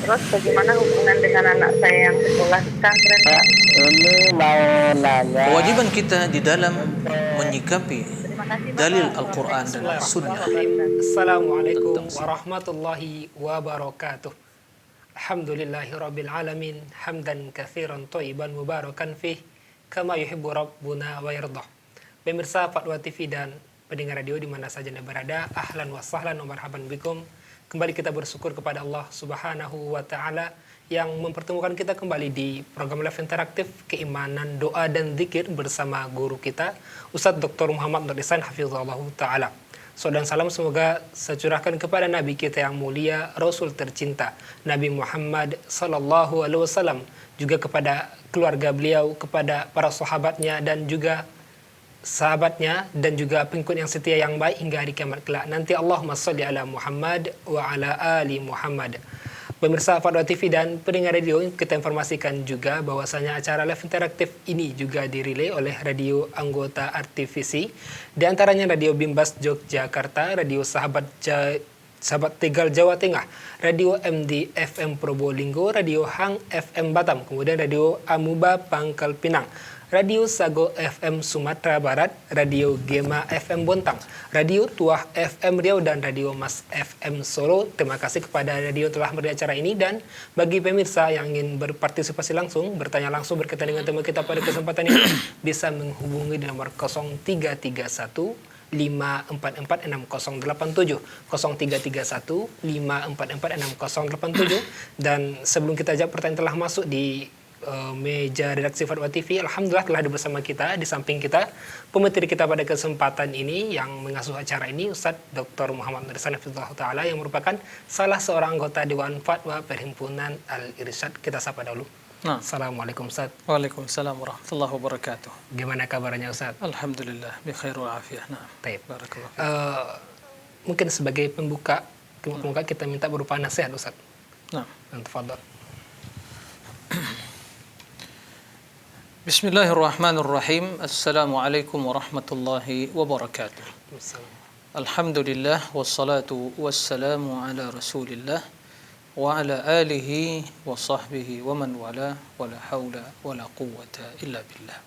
Terus bagaimana hubungan dengan anak saya yang sekolah di pesantren? Pak, ini mau nanya. Kewajiban kita di dalam menyikapi Terima kasih dalil Bapak. Al-Quran dan Sunnah Bismillahirrahmanirrahim. Assalamualaikum tentang warahmatullahi wabarakatuh. Alhamdulillahirabbil alamin, hamdan katsiran thayyiban mubarakan fih, kama yuhibbu rabbuna wa yardah. Pemirsa Fatwa TV dan pendengar radio di mana saja Anda berada, ahlan wa sahlan wa marhaban bikum. Kembali kita bersyukur kepada Allah Subhanahu wa taala yang mempertemukan kita kembali di program live interaktif Keimanan, Doa dan Zikir bersama guru kita Ustadz Dr. Muhammad Nur Ihsan Hafizahullah taala. Salam dan salam semoga saya curahkan kepada Nabi kita yang mulia, Rasul tercinta, Nabi Muhammad sallallahu alaihi wasallam, juga kepada keluarga beliau, kepada para sahabatnya dan juga sahabatnya, dan juga pengikut yang setia yang baik hingga hari kiamat kelak nanti. Allahumma sholli ala Muhammad wa ala ali Muhammad. Pemirsa Fatwa TV dan pendengar radio, kita informasikan juga bahwasanya acara live interaktif ini juga dirilai oleh radio anggota RTVC, di antaranya Radio Bimbas Yogyakarta, Radio Sahabat Tegal Jawa Tengah, Radio MD FM Probolinggo, Radio Hang FM Batam, kemudian Radio Amuba Pangkal Pinang, Radio Sago FM Sumatera Barat, Radio Gema FM Bontang, Radio Tuah FM Riau, dan Radio Mas FM Solo. Terima kasih kepada radio telah memberi acara ini, dan bagi pemirsa yang ingin berpartisipasi langsung, bertanya langsung berkaitan dengan tema kita pada kesempatan ini, bisa menghubungi di nomor 0331 544 6087 0331 544 6087. Dan sebelum kita jawab pertanyaan telah masuk di meja redaksi Fatwa TV, alhamdulillah telah ada bersama kita, di samping kita pemateri kita pada kesempatan ini yang mengasuh acara ini, Ustadz Dr. Muhammad Nur Ihsan Hafizahullah taala, yang merupakan salah seorang anggota Dewan Fatwa Perhimpunan Al-Irsyad. Kita sapa dulu. Assalamualaikum Ustadz. Waalaikumsalam warahmatullahi wabarakatuh. Gimana kabarnya Ustadz? Alhamdulillah bi khair wal afiyah. Baik. Barakallahu. Mungkin sebagai pembuka kita minta berupa nasihat Ustadz. Nah, Tafadhol. Bismillahirrahmanirrahim. Assalamualaikum warahmatullahi wabarakatuh. Alhamdulillah wassalatu wassalamu ala Rasulillah wa ala alihi wa sahbihi wa man wala wa la haula wa la quwwata illa billah.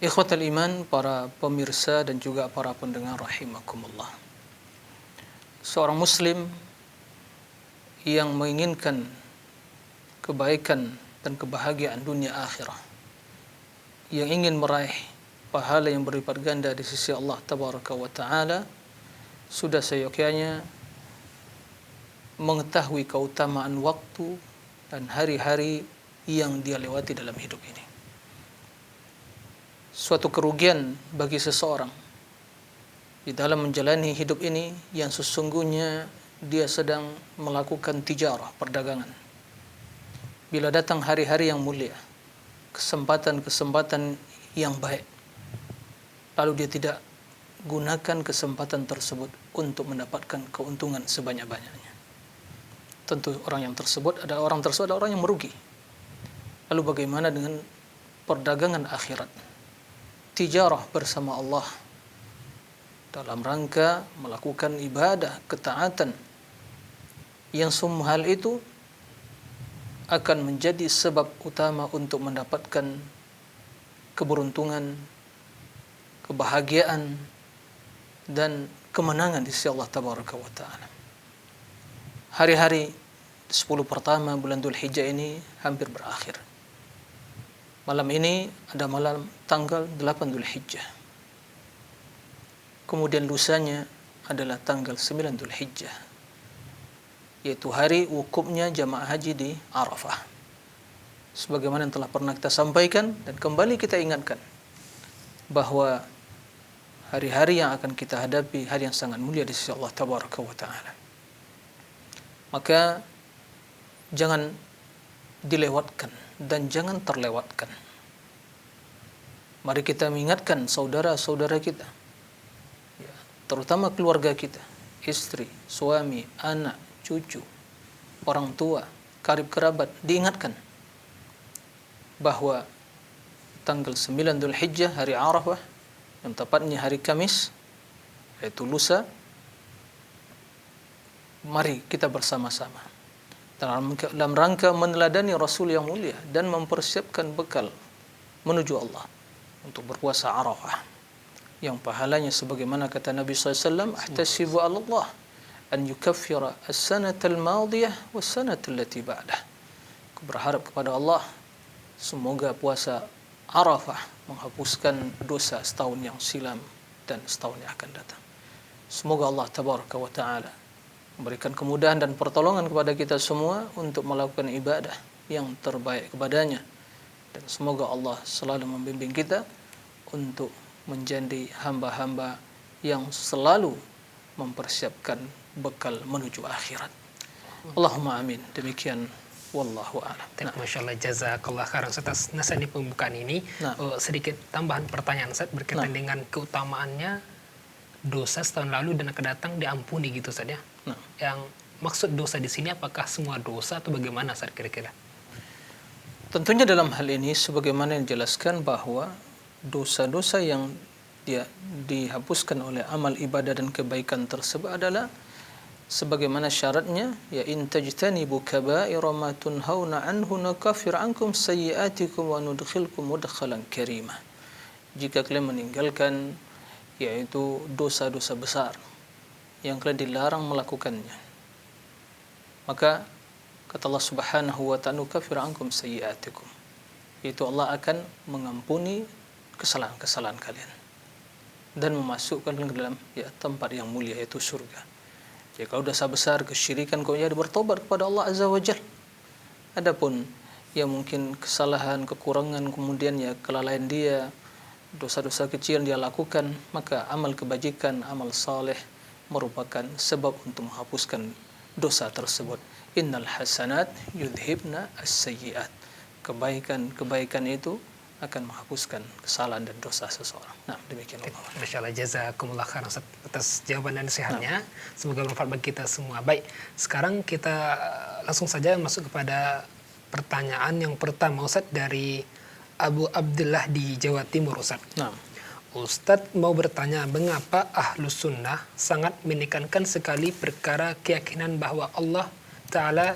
Ikhwatal iman, para pemirsa dan juga para pendengar rahimakumullah. Seorang muslim yang menginginkan kebaikan dan kebahagiaan dunia akhirah, yang ingin meraih pahala yang berlipat ganda di sisi Allah tabaraka wa taala, sudah seyogyanya mengetahui keutamaan waktu dan hari-hari yang dia lewati dalam hidup ini. Suatu kerugian bagi seseorang di dalam menjalani hidup ini yang sesungguhnya dia sedang melakukan tijarah, perdagangan. Bila datang hari-hari yang mulia, kesempatan-kesempatan yang baik, lalu dia tidak gunakan kesempatan tersebut untuk mendapatkan keuntungan sebanyak-banyaknya. Tentu orang tersebut adalah orang yang merugi. Lalu bagaimana dengan perdagangan akhirat? Tijarah bersama Allah dalam rangka melakukan ibadah, ketaatan, yang semua hal itu akan menjadi sebab utama untuk mendapatkan keberuntungan, kebahagiaan, dan kemenangan di sisi Allah tabaraka wa taala. Hari-hari 10 pertama bulan Dzulhijjah ini hampir berakhir. Malam ini ada malam tanggal 8 Dzulhijjah. Kemudian lusanya adalah tanggal 9 Dzulhijjah, yaitu hari wukufnya jamaah haji di Arafah. Sebagaimana yang telah pernah kita sampaikan dan kembali kita ingatkan, bahwa hari-hari yang akan kita hadapi hari yang sangat mulia di sisi Allah tabaraka wa taala. Maka jangan dilewatkan dan jangan terlewatkan. Mari kita mengingatkan saudara-saudara kita, ya, terutama keluarga kita, istri, suami, anak, cucu, orang tua, karib kerabat, diingatkan bahwa tanggal 9 Dzulhijjah, hari Arafah, yang tepatnya hari Kamis, yaitu lusa, mari kita bersama-sama dalam rangka meneladani Rasul yang mulia dan mempersiapkan bekal menuju Allah untuk berpuasa Arafah yang pahalanya sebagaimana kata Nabi SAW, ahtasibu 'ala Allah an yukaffira as-sanata al-madiyah was-sanata allati ba'dah. Aku berharap kepada Allah semoga puasa Arafah menghapuskan dosa setahun yang silam dan setahun yang akan datang. Semoga Allah tabaraka wa taala memberikan kemudahan dan pertolongan kepada kita semua untuk melakukan ibadah yang terbaik kepadanya, dan semoga Allah selalu membimbing kita untuk menjadi hamba-hamba yang selalu mempersiapkan bekal menuju akhirat. Allahumma amin. Demikian wallahu a'lam. Masya Allah, jazakallah khairan atas nasihat di pembukaan ini. Sedikit tambahan pertanyaan Ustaz berkaitan dengan keutamaannya dosa setahun lalu dan akan datang diampuni gitu Ustaz ya. Yang maksud dosa di sini apakah semua dosa atau bagaimana Ustaz kira-kira? Tentunya dalam hal ini sebagaimana yang dijelaskan bahwa dosa-dosa yang dihapuskan oleh amal ibadah dan kebaikan tersebut adalah sebagaimana syaratnya, ya in tajtanibu kaba'ira ma tunhauna anhu nukaffir ankum sayyi'atikum wa nudkhilkum mudkhalan karima. Jika kalian meninggalkan yaitu dosa-dosa besar yang kalian dilarang melakukannya, maka kata Allah Subhanahu wa ta'ala, nukaffir ankum sayyi'atikum, yaitu Allah akan mengampuni kesalahan-kesalahan kalian dan memasukkan ke dalam tempat yang mulia, yaitu surga. Jadi kalau dosa besar kesyirikan, kau jadi bertobat kepada Allah Azza wa Jalla. Adapun yang mungkin kesalahan, kekurangan, kemudian kelalaian dia, dosa-dosa kecil yang dia lakukan, maka amal kebajikan, amal saleh merupakan sebab untuk menghapuskan dosa tersebut. Innal hasanat yudhibna as-sayyi'at. Kebaikan itu akan menghapuskan kesalahan dan dosa seseorang. Nah, demikian Allah. Masya Allah, jazakumullah khairan atas jawaban dan nasihatnya. Semoga bermanfaat bagi kita semua. Baik, sekarang kita langsung saja masuk kepada pertanyaan yang pertama Ustaz dari Abu Abdullah di Jawa Timur Ustaz. Ustaz mau bertanya, mengapa Ahlus Sunnah sangat menekankan sekali perkara keyakinan bahwa Allah Ta'ala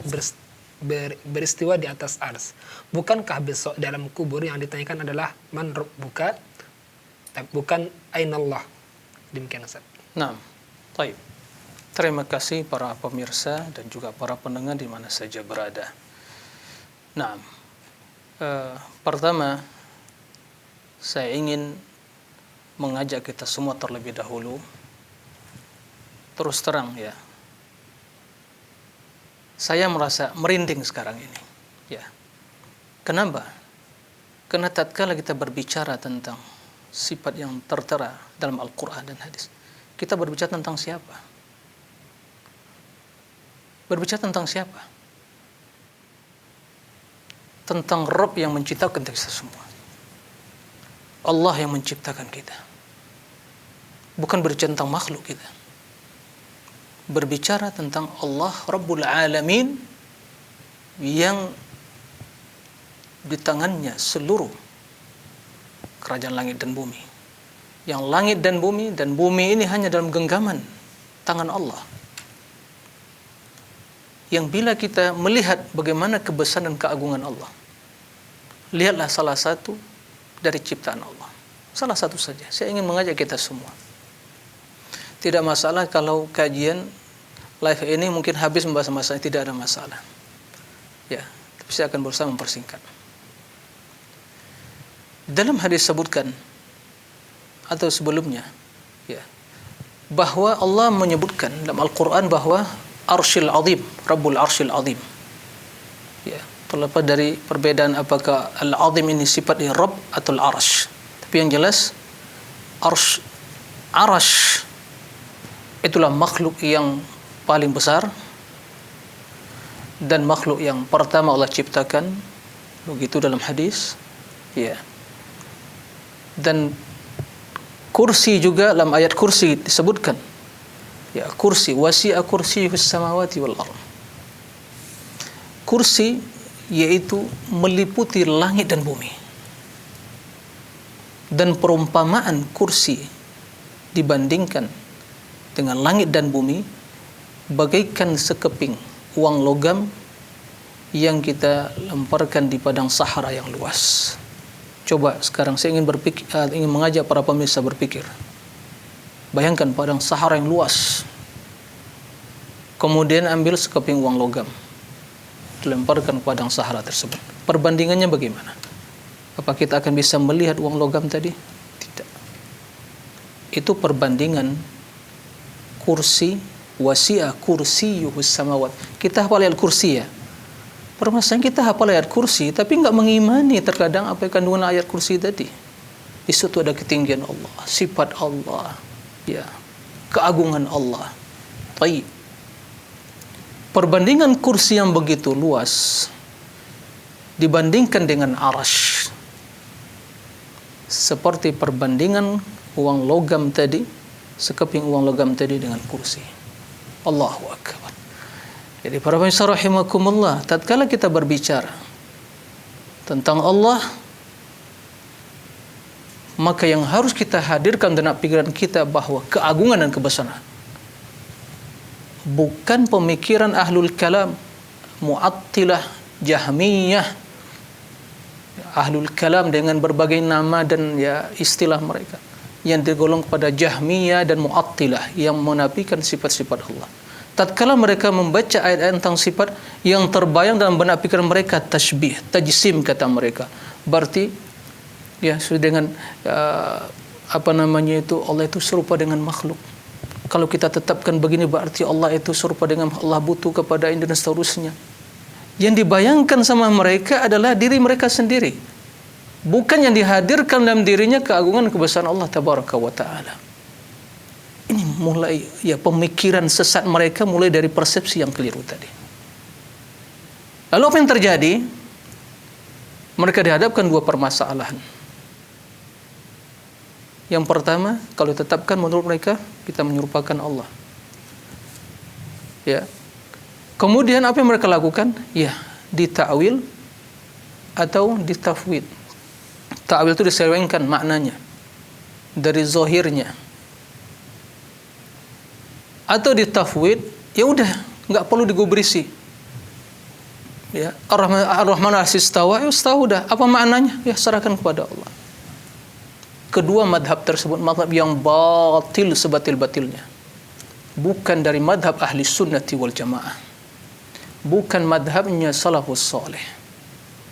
beristiwa di atas ars? Bukankah besok dalam kubur yang ditanyakan adalah man rabbuka, bukan ainallah? Demikian Ustaz. Baik. Terima kasih para pemirsa dan juga para pendengar di mana saja berada. Pertama, saya ingin mengajak kita semua terlebih dahulu, terus terang ya, saya merasa merinding sekarang ini. Ya. Kenapa? Karena tatkala kita berbicara tentang sifat yang tertera dalam Al-Quran dan hadis, kita berbicara tentang siapa? Berbicara tentang siapa? Tentang Rabb yang menciptakan kita semua. Allah yang menciptakan kita. Bukan berbicara tentang makhluk kita. Berbicara tentang Allah Rabbul Alamin yang di tangannya seluruh kerajaan langit dan bumi. Yang langit dan bumi ini hanya dalam genggaman tangan Allah. Yang bila kita melihat bagaimana kebesaran dan keagungan Allah, lihatlah salah satu dari ciptaan Allah. Salah satu saja. Saya ingin mengajak kita semua. Tidak masalah kalau kajian live ini mungkin habis membahas masalah, tidak ada masalah. Ya, tapi saya akan berusaha mempersingkat. Dalam hadis sebutkan atau sebelumnya, ya, bahwa Allah menyebutkan dalam Al-Quran bahwa Arsyil Azim, Rabbul Arsyil Azim. Ya, terlepas dari perbedaan apakah Al-Azim ini sifat dari Rabb atau Al-Arsh. Tapi yang jelas Arsh itulah makhluk yang paling besar dan makhluk yang pertama Allah ciptakan, begitu dalam hadis. Ya. Dan kursi juga dalam ayat kursi disebutkan. Ya, kursi wasi'a kursiyyus samawati wal ardh. Kursi yaitu meliputi langit dan bumi. Dan perumpamaan kursi dibandingkan dengan langit dan bumi bagaikan sekeping uang logam yang kita lemparkan di padang Sahara yang luas. Coba sekarang saya ingin mengajak para pemirsa berpikir. Bayangkan padang Sahara yang luas. Kemudian ambil sekeping uang logam, dilemparkan ke padang Sahara tersebut. Perbandingannya bagaimana? Apa kita akan bisa melihat uang logam tadi? Tidak. Itu perbandingan kursi, wasi'a kursiyuhus samawat. Kita hafal ayat kursi ya. Permasalahan kita hafal ayat kursi tapi enggak mengimani terkadang apa kandungan ayat kursi tadi. Di situ ada ketinggian Allah, sifat Allah, ya, keagungan Allah. Baik. Perbandingan kursi yang begitu luas dibandingkan dengan arash, seperti perbandingan uang logam tadi, sekeping uang logam tadi dengan kursi. Allahu Akbar. Jadi para pemirsa rahimakumullah, tatkala kita berbicara tentang Allah, maka yang harus kita hadirkan dalam pikiran kita bahwa keagungan dan kebesaran bukan pemikiran ahlul kalam, mu'attilah, jahmiyah, ahlul kalam dengan berbagai nama dan ya istilah mereka yang tergolong kepada jahmiyah dan mu'attilah yang menafikan sifat-sifat Allah. Tatkala mereka membaca ayat-ayat tentang sifat, yang terbayang dalam benak pikiran mereka tasbih, tajsim kata mereka. Berarti ya sudah dengan Allah itu serupa dengan makhluk. Kalau kita tetapkan begini berarti Allah itu serupa dengan Allah, butuh kepada ini dan seterusnya. Yang dibayangkan sama mereka adalah diri mereka sendiri, bukan yang dihadirkan dalam dirinya keagungan kebesaran Allah tabaraka wa taala. Ini mulai ya pemikiran sesat mereka mulai dari persepsi yang keliru tadi. Lalu apa yang terjadi? Mereka dihadapkan dua permasalahan. Yang pertama, kalau ditetapkan menurut mereka kita menyerupakan Allah. Ya. Kemudian apa yang mereka lakukan? Ya, ditakwil atau ditafwid. Ta'wil itu diselewengkan maknanya dari zahirnya. Atau ditafwid, ya udah, enggak perlu digubrisi. Ya, Ar-Rahman al-Istawa, ya istawa udah, apa maknanya? Ya serahkan kepada Allah. Kedua madhab tersebut madhab yang batil sebatil-batilnya. Bukan dari madhab ahli sunnati wal jamaah. Bukan madhabnya salafus salih.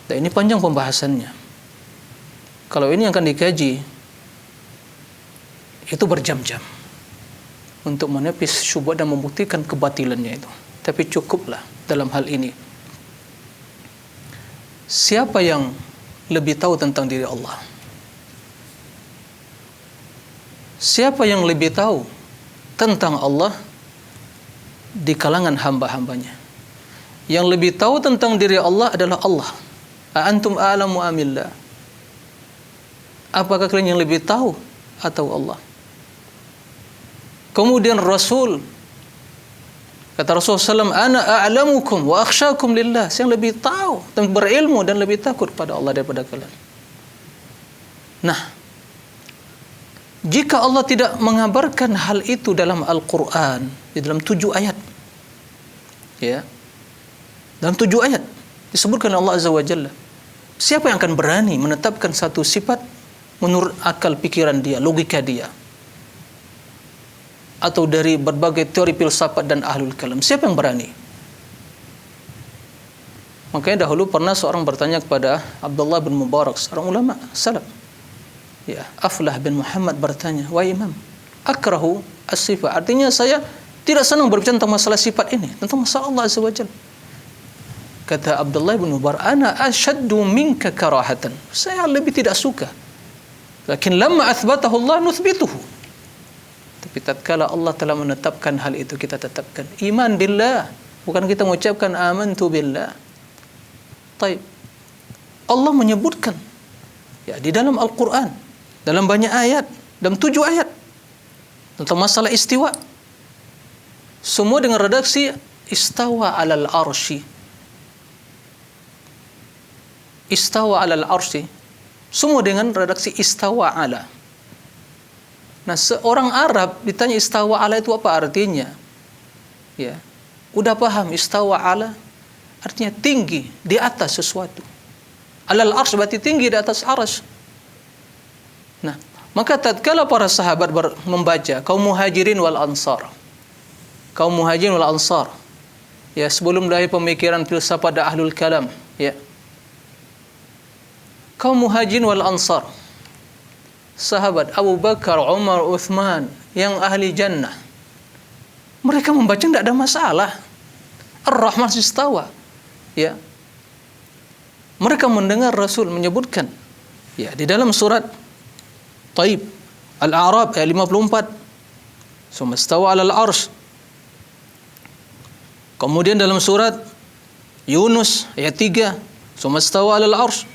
Dan ini panjang pembahasannya. Kalau ini akan dikaji, itu berjam-jam untuk menepis syubhat dan membuktikan kebatilannya itu. Tapi cukuplah dalam hal ini. Siapa yang lebih tahu tentang diri Allah? Siapa yang lebih tahu tentang Allah di kalangan hamba-hambanya? Yang lebih tahu tentang diri Allah adalah Allah. Antum a'lamu amillah? Apakah kalian yang lebih tahu atau Allah? Kemudian Rasul kata Rasulullah SAW, ana a'lamukum wa akhsyakum lillah. Saya lebih tahu dan berilmu dan lebih takut pada Allah daripada kalian. Nah, jika Allah tidak mengabarkan hal itu dalam Al-Quran, di dalam 7 ayat, ya, dalam 7 ayat disebutkan Allah Azza wa Jalla, siapa yang akan berani menetapkan satu sifat menurut akal pikiran dia, logika dia, atau dari berbagai teori filsafat dan ahlul kalam? Siapa yang berani? Makanya dahulu pernah seorang bertanya kepada Abdullah bin Mubarak, seorang ulama salaf. Ya, Aflah bin Muhammad bertanya, "Wahai Imam, akrahu as-sifat." Artinya saya tidak senang berbicara tentang masalah sifat ini, tentang masalah Allah Azza wa Jalla. Kata Abdullah bin Mubarak, "Ana ashaddu minka karahatan." Saya lebih tidak suka. Lakin lamma athbatahu Allah nuthbituhu. Tapi tatkala Allah telah menetapkan hal itu, kita tetapkan. Iman billah, bukan kita mengucapkan amantu billah. Taib. Allah menyebutkan ya di dalam Al-Qur'an, dalam banyak ayat, dalam 7 ayat tentang masalah istiwa. Semua dengan redaksi istawa alal arsy. Istawa alal arsy. Semua dengan redaksi istawa ala. Nah, seorang Arab ditanya istawa ala itu apa artinya? Ya. Udah paham istawa ala artinya tinggi di atas sesuatu. Alal arsy berarti tinggi di atas arsy. Nah, maka tatkala para sahabat membaca kaum muhajirin wal ansar. Kaum muhajirin wal ansar. Ya, sebelum dari pemikiran filsafat dan ahlul kalam, ya. Kaum muhajirin wal ansar. Sahabat Abu Bakar, Umar, Uthman yang ahli jannah. Mereka membaca tidak ada masalah. Ar-Rahman istawa. Ya. Mereka mendengar Rasul menyebutkan, ya, di dalam surat Taib Al-A'raf ayat 54, "Summa istawa 'alal 'arsy." Kemudian dalam surat Yunus ayat 3, "Summa istawa 'alal 'arsy."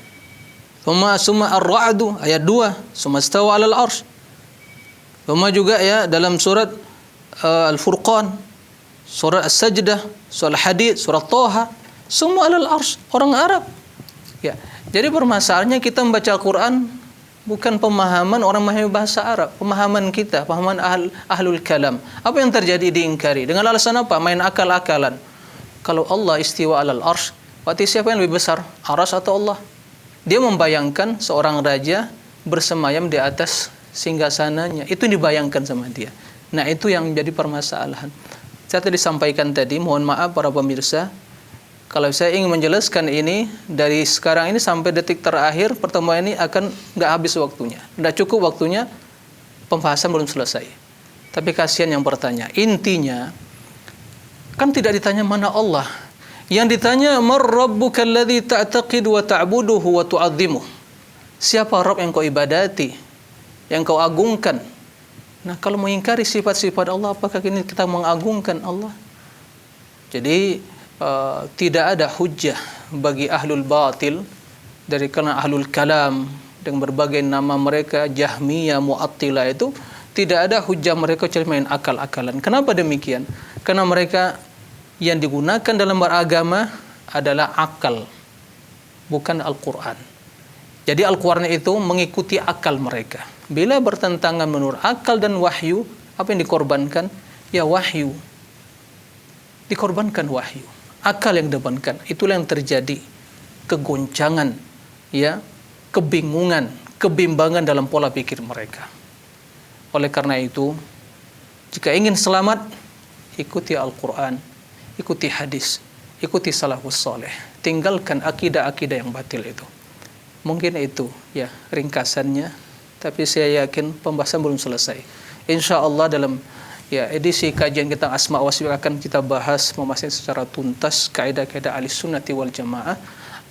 Summa Ar-Ra'd ayat 2, "Summa istawa 'alal 'arsy." Juga ya dalam surat Al-Furqan, surat As-Sajdah, surat Hadid, surat Thaha, semua 'alal 'arsy, orang Arab. Ya. Jadi permasalahannya kita membaca Al-Qur'an bukan pemahaman orang memahami bahasa Arab, pemahaman kita, pemahaman ahlul kalam. Apa yang terjadi diingkari dengan alasan apa? Main akal-akalan. Kalau Allah istiwa 'alal 'arsy, berarti siapa yang lebih besar? Arsy atau Allah? Dia membayangkan seorang raja bersemayam di atas singgasananya. Itu dibayangkan sama dia. Nah, itu yang menjadi permasalahan. Saya tadi sampaikan tadi, mohon maaf para pemirsa, kalau saya ingin menjelaskan ini dari sekarang ini sampai detik terakhir pertemuan ini akan nggak habis waktunya. Nggak cukup waktunya, pembahasan belum selesai. Tapi kasihan yang bertanya. Intinya, kan tidak ditanya mana Allah. Yang ditanya, "Mar rabbukal ladzi ta'taqid wa ta'buduhu wa tu'azzimuh?" Siapa Rabb yang kau ibadati, yang kau agungkan? Nah, kalau mengingkari sifat-sifat Allah, apakah ini kita mengagungkan Allah? Jadi tidak ada hujjah bagi ahlul batil dari kalangan ahlul kalam dengan berbagai nama mereka, Jahmiyah, Mu'attilah, itu tidak ada hujjah mereka kecuali main akal-akalan. Kenapa demikian? Karena mereka yang digunakan dalam beragama adalah akal, bukan Al-Quran. Jadi Al-Quran itu mengikuti akal mereka. Bila bertentangan menurut akal dan wahyu, apa yang dikorbankan? Ya wahyu. Dikorbankan wahyu. Akal yang dikorbankan. Itulah yang terjadi kegoncangan, ya, kebingungan, kebimbangan dalam pola pikir mereka. Oleh karena itu, jika ingin selamat, ikuti Al-Quran, ikuti hadis, ikuti salafus saleh, tinggalkan akidah-akidah yang batil itu. Mungkin itu ya ringkasannya, tapi saya yakin pembahasan belum selesai. Insya Allah dalam ya edisi kajian kita Asma wa Sifat akan kita bahas memastikan secara tuntas kaidah-kaidah Ahlis Sunnati wal Jamaah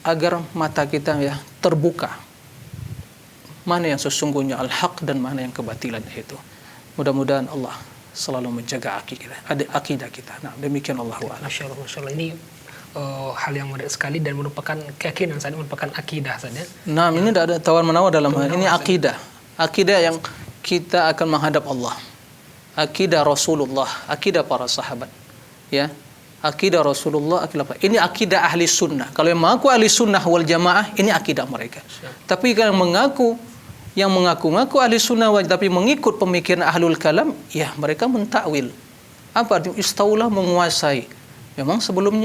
agar mata kita ya terbuka mana yang sesungguhnya al-haq dan mana yang kebatilan itu. Mudah-mudahan Allah selalu menjaga akidah kita. Nah, demikian Allahu a'lam. Masya Allah. Ini hal yang menarik sekali dan merupakan keyakinan saja, merupakan akidah saja. Nah, ini tidak ada tawar-menawar dalam hal ini akidah. Akidah yang kita akan menghadap Allah. Akidah Rasulullah, akidah para sahabat. Ya. Akidah Rasulullah, akidah apa? Ini akidah ahli sunnah. Kalau yang mengaku ahli sunnah wal jamaah, ini akidah mereka. Tapi kalau yang mengaku-ngaku ahli sunnah wal tapi mengikut pemikiran ahlul kalam, ya mereka mentakwil. Apa artinya istaulah, menguasai? Memang sebelum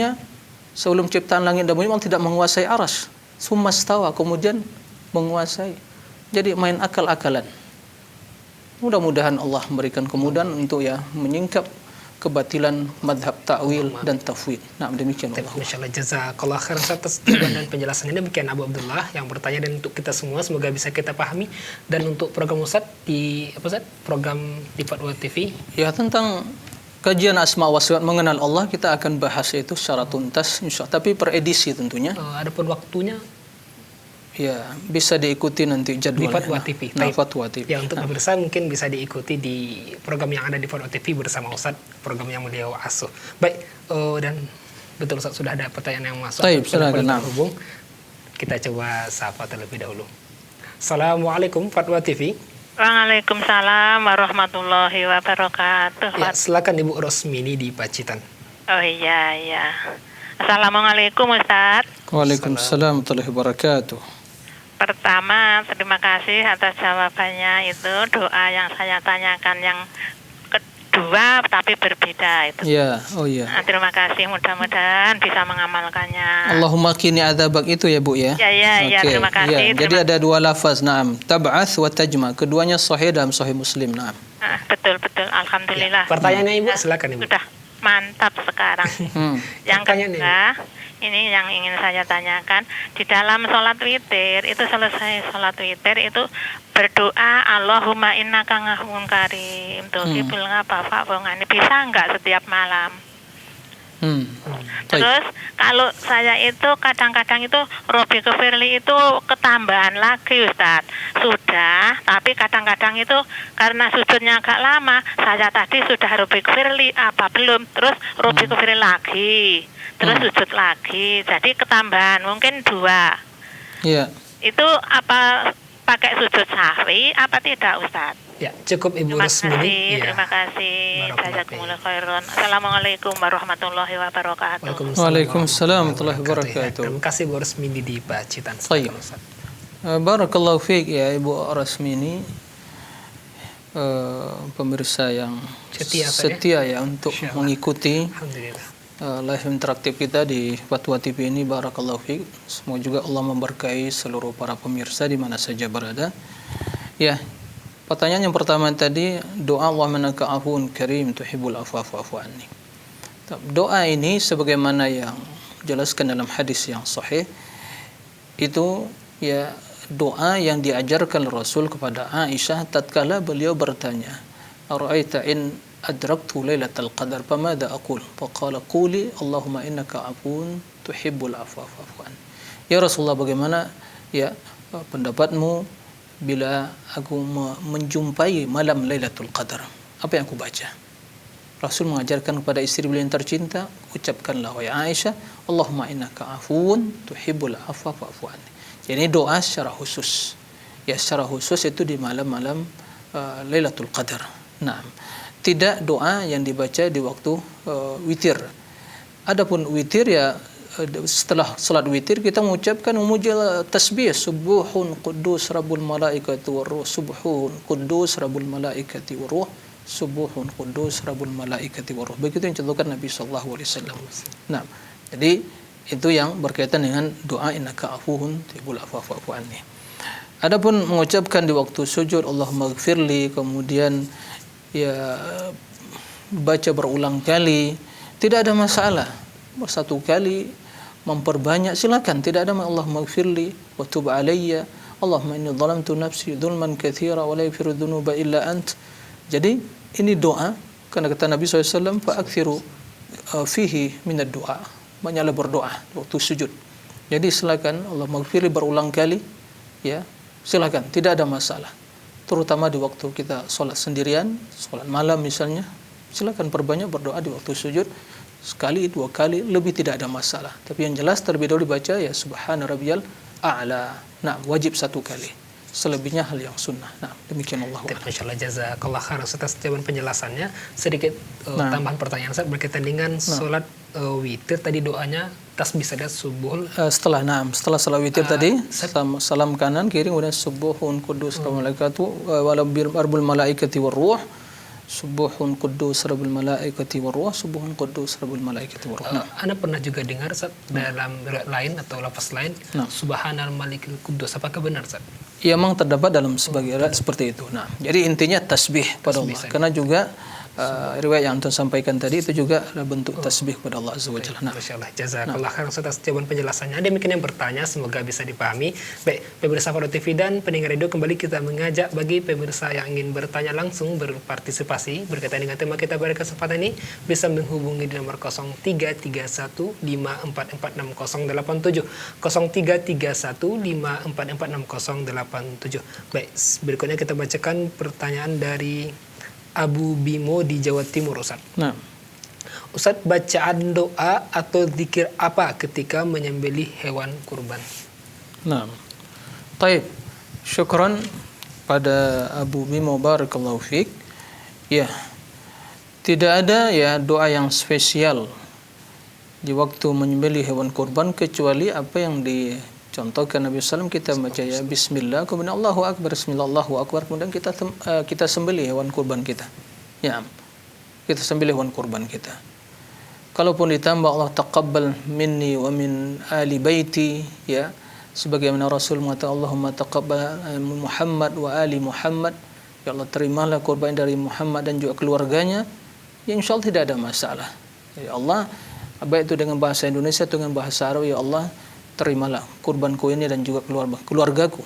ciptaan langit dan bumi memang tidak menguasai aras. Summa stawa, kemudian menguasai. Jadi main akal-akalan. Mudah-mudahan Allah memberikan kemudahan untuk ya menyingkap kebatilan madhab ta'wil dan tafwid. Nah, demikian Allah. Masyaallah, jazakallah khairan atas jawaban dan penjelasannya. Demikian Abu Abdullah yang bertanya, dan untuk kita semua semoga bisa kita pahami. Dan untuk program Ustaz di program di Fatwa TV ya tentang kajian Asma wa Sifat mengenal Allah, kita akan bahas itu secara tuntas insyaallah, tapi per edisi tentunya. Adapun waktunya ya bisa diikuti nanti jadwalnya. Di Fatwa TV. Nah, Fatwa TV. Ya, untuk pemirsa mungkin bisa diikuti di program yang ada di Fatwa TV bersama Ustaz, program yang beliau asuh. Baik, dan betul Ustaz, sudah ada pertanyaan yang masuk. Baik, silakan. Hubung. Kita coba sapa terlebih dahulu. Assalamualaikum Fatwa TV. Waalaikumsalam warahmatullahi wabarakatuh. Ya, silakan Ibu Rosmini di Pacitan. Oh iya. Assalamualaikum Ustaz. Waalaikumsalam warahmatullahi wabarakatuh. Pertama, terima kasih atas jawabannya itu. Doa yang saya tanyakan yang dua tapi berbeda itu. Ya, oh ya. Terima kasih, mudah-mudahan bisa mengamalkannya. Allahumma qini adzabak itu ya Bu ya. Ya, Oke. terima kasih. Jadi ada dua lafaz, na'am. Tab'ats wa tajma. Keduanya sahih dalam sahih Muslim, na'am. Betul, alhamdulillah. Pertanyaannya Ibu, silakan Ibu. Sudah mantap sekarang. Yang kedua, ini yang ingin saya tanyakan, di dalam sholat witir itu selesai sholat witir itu berdoa Allahumma innaka ngafuwun karim tuhibbul ngapa fa'fungani, bisa enggak setiap malam? Terus kalau saya itu kadang-kadang itu Robi Kefirli itu ketambahan lagi Ustaz. Sudah, tapi kadang-kadang itu karena sujudnya agak lama, saya tadi sudah Robi Kefirli apa belum, terus Robi Kefirli lagi, terus sujud lagi, jadi ketambahan mungkin 2. Iya. Itu apa pakai sujud sahwi apa tidak Ustaz? Ya, cukup Ibu Rosmini. Terima kasih. Jazakumullah khairan. Assalamualaikum warahmatullahi wabarakatuh. Waalaikumsalam warahmatullahi wabarakatuh. Terima kasih Ibu Rosmini di Pacitan. Baik. Barakallahu fiik ya Ibu Rosmini. Pemirsa yang setia ya untuk mengikuti live interaktif kita di Fatwa TV ini. Barakallahu fiik. Semoga juga Allah memberkahi seluruh para pemirsa di mana saja berada. Ya. Pertanyaan yang pertama tadi, doa Allah innaka afuwun karim tuhibbul afwa fa'fu anni. Doa ini sebagaimana yang dijelaskan dalam hadis yang sahih, itu ya doa yang diajarkan Rasul kepada Aisyah tatkala beliau bertanya, "Ara'aita in adraktu lailatal qadar famadza aqul?" Faqala quli Allahumma innaka afuwun tuhibbul afwa fa'fu anni. Ya Rasulullah, bagaimana ya pendapatmu bila aku menjumpai malam Lailatul Qadar, apa yang aku baca? Rasul mengajarkan kepada istri beliau yang tercinta, ucapkanlah wahai Aisyah, Allahumma innaka afuwun tuhibbul afwa fa'fu anni. Jadi doa secara khusus. Ya, secara khusus itu di malam-malam Lailatul Qadar. Nah, tidak doa yang dibaca di waktu witir. Adapun witir ya setelah salat witir kita mengucapkan memuji tasbih subuhun quddus rabbul malaikati waruh, subuhun quddus rabbul malaikati waruh, subuhun quddus rabbul malaikati waruh. Begitu yang dicontohkan Nabi sallallahu alaihi wasallam. Nah, jadi itu yang berkaitan dengan doa innaka afuwun tuhibbul afwa fa'fu anni. Adapun mengucapkan di waktu sujud Allahumma ighfirli, kemudian ya baca berulang kali, tidak ada masalah. Satu kali memperbanyak silakan, tidak ada Allahumma ighfirli wa tub alayya, Allahumma inni dhalamtu nafsi dhulman katsira wa la yaghfiru dhunuba illa ant. Jadi ini doa karena kata Nabi SAW, fa'akthiru fihi minad du'a, banyaklah berdoa waktu sujud. Jadi silakan Allahumma ighfirli berulang kali, ya silakan, tidak ada masalah. Terutama di waktu kita sholat sendirian, sholat malam misalnya, silakan perbanyak berdoa di waktu sujud. Sekali, 2 kali, lebih tidak ada masalah. Tapi yang jelas terlebih dahulu dibaca ya subhana rabbiyal a'la. Nah, wajib 1 kali. Selebihnya hal yang sunnah. Nah, demikian Allah. Masyaallah, jazakallah khairan atas jawaban penjelasannya. Sedikit tambahan pertanyaan saya berkaitan dengan sholat witir tadi, doanya tasbih saja subuh. Setelah salat witir tadi salam kanan kiri, kemudian subuhun quddus rabbul malaikati waruh, subuhun quddus rabbul malaikati waruh, subuhun quddus rabbul malaikati waruh. Anda pernah juga dengar dalam riwayat lain atau lafaz lain subhanal malikil quddus, apakah benar Ustaz? Ya, memang terdapat dalam sebagai riwayat seperti itu. Nah, jadi intinya tasbih pada Allah. Karena juga riwayat yang antum sampaikan tadi itu juga adalah bentuk tasbih kepada Allah Azza wa Jalla. Nah, masyaallah, jazakallah khairan atas jawaban penjelasannya. Ada mungkin yang bertanya, semoga bisa dipahami. Baik, pemirsa Fatwa TV dan pendengar radio, kembali kita mengajak bagi pemirsa yang ingin bertanya langsung, berpartisipasi berkaitan dengan tema kita pada kesempatan ini, bisa menghubungi di nomor 0331544687, 0331544687. Baik, berikutnya kita bacakan pertanyaan dari Abu Bimo di Jawa Timur, Ustaz. Nah, Ustaz, bacaan doa atau zikir apa ketika menyembelih hewan kurban? nah. Baik. Syukran pada Abu Bimo, barakallahu fiik. Ya. Tidak ada ya doa yang spesial di waktu menyembelih hewan kurban kecuali apa yang dicontohkan Nabi SAW. Kita baca ya bismillah, kemudian Allahu akbar, bismillah Allahu akbar, kemudian kita sembelih hewan kurban kita. Ya. kita sembelih hewan kurban kita. Kalaupun ditambah Allah taqabbal minni wa min ali baiti, ya, sebagaimana Rasul mengatakan Allahumma taqabbal Muhammad wa ali Muhammad, ya Allah terimalah kurban dari Muhammad dan juga keluarganya, ya insyaallah tidak ada masalah. Ya Allah, baik itu dengan bahasa Indonesia atau dengan bahasa Arab, ya Allah terimalah kurbanku ini dan juga keluargaku.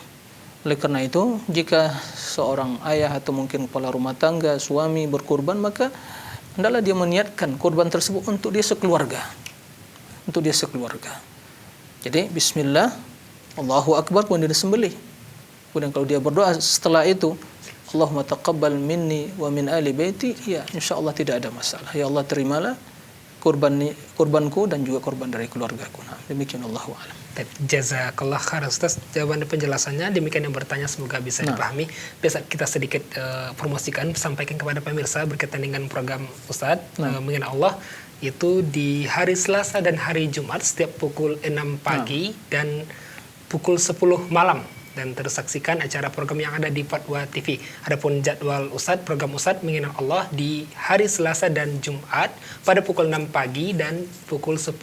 Oleh karena itu, jika seorang ayah atau mungkin kepala rumah tangga, suami berkurban, maka hendaklah dia meniatkan kurban tersebut untuk dia sekeluarga. Untuk dia sekeluarga. Jadi bismillah, Allahu Akbar, kemudian dia sembelih. Kemudian kalau dia berdoa setelah itu, Allahumma taqabbal minni wa min ali baiti, ya insyaallah tidak ada masalah. Ya Allah terimalah kurbanku dan juga kurban dari keluargaku. Nah, demikian Allahu a'lam. Jazakallah khairan Ustaz, jawaban dan penjelasannya. Demikian yang bertanya semoga bisa dipahami. Biasa kita sedikit promosikan, sampaikan kepada pemirsa berkaitan dengan program Ustaz mengenai Allah, itu di hari Selasa dan hari Jumat setiap pukul 6 pagi dan pukul 10 malam, dan tersaksikan acara program yang ada di Fatwa TV. Adapun jadwal Ustadz, program Ustadz mengenai Allah di hari Selasa dan Jumat pada pukul 6 pagi dan pukul 10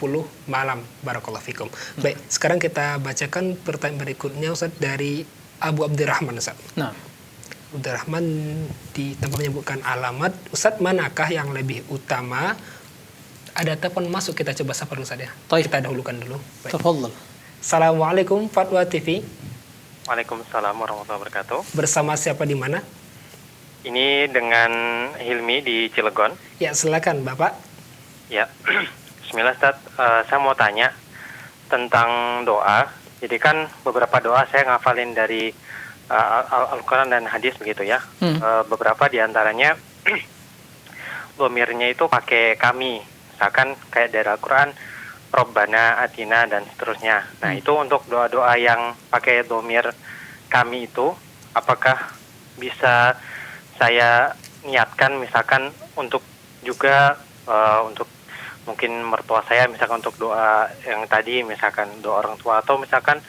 malam. Barakallahu fikum. Baik, sekarang kita bacakan pertanyaan berikutnya Ustadz dari Abu Abdurrahman Ustadz. Nah, Abdurrahman tanpa menyebutkan alamat. Ustadz, manakah yang lebih utama? Ada telepon masuk, kita coba sapa dulu Ustadz ya. Baik. Kita dahulukan dulu. Baik. Tafadhal. Assalamualaikum Fatwa TV. Waalaikumsalam warahmatullahi wabarakatuh. Bersama siapa di mana? Ini dengan Hilmi di Cilegon. Ya, silakan Bapak. Ya, Bismillah Ustaz. Saya mau tanya tentang doa. Jadi kan beberapa doa saya ngafalin dari Al-Quran dan hadis begitu ya. Beberapa diantaranya domirnya itu pakai kami. Misalkan kayak dari Al-Quran, Robbana Atina dan seterusnya. Nah, itu untuk doa-doa yang pakai domir kami itu, apakah bisa saya niatkan misalkan untuk juga untuk mungkin mertua saya, misalkan untuk doa yang tadi, misalkan doa orang tua, atau misalkan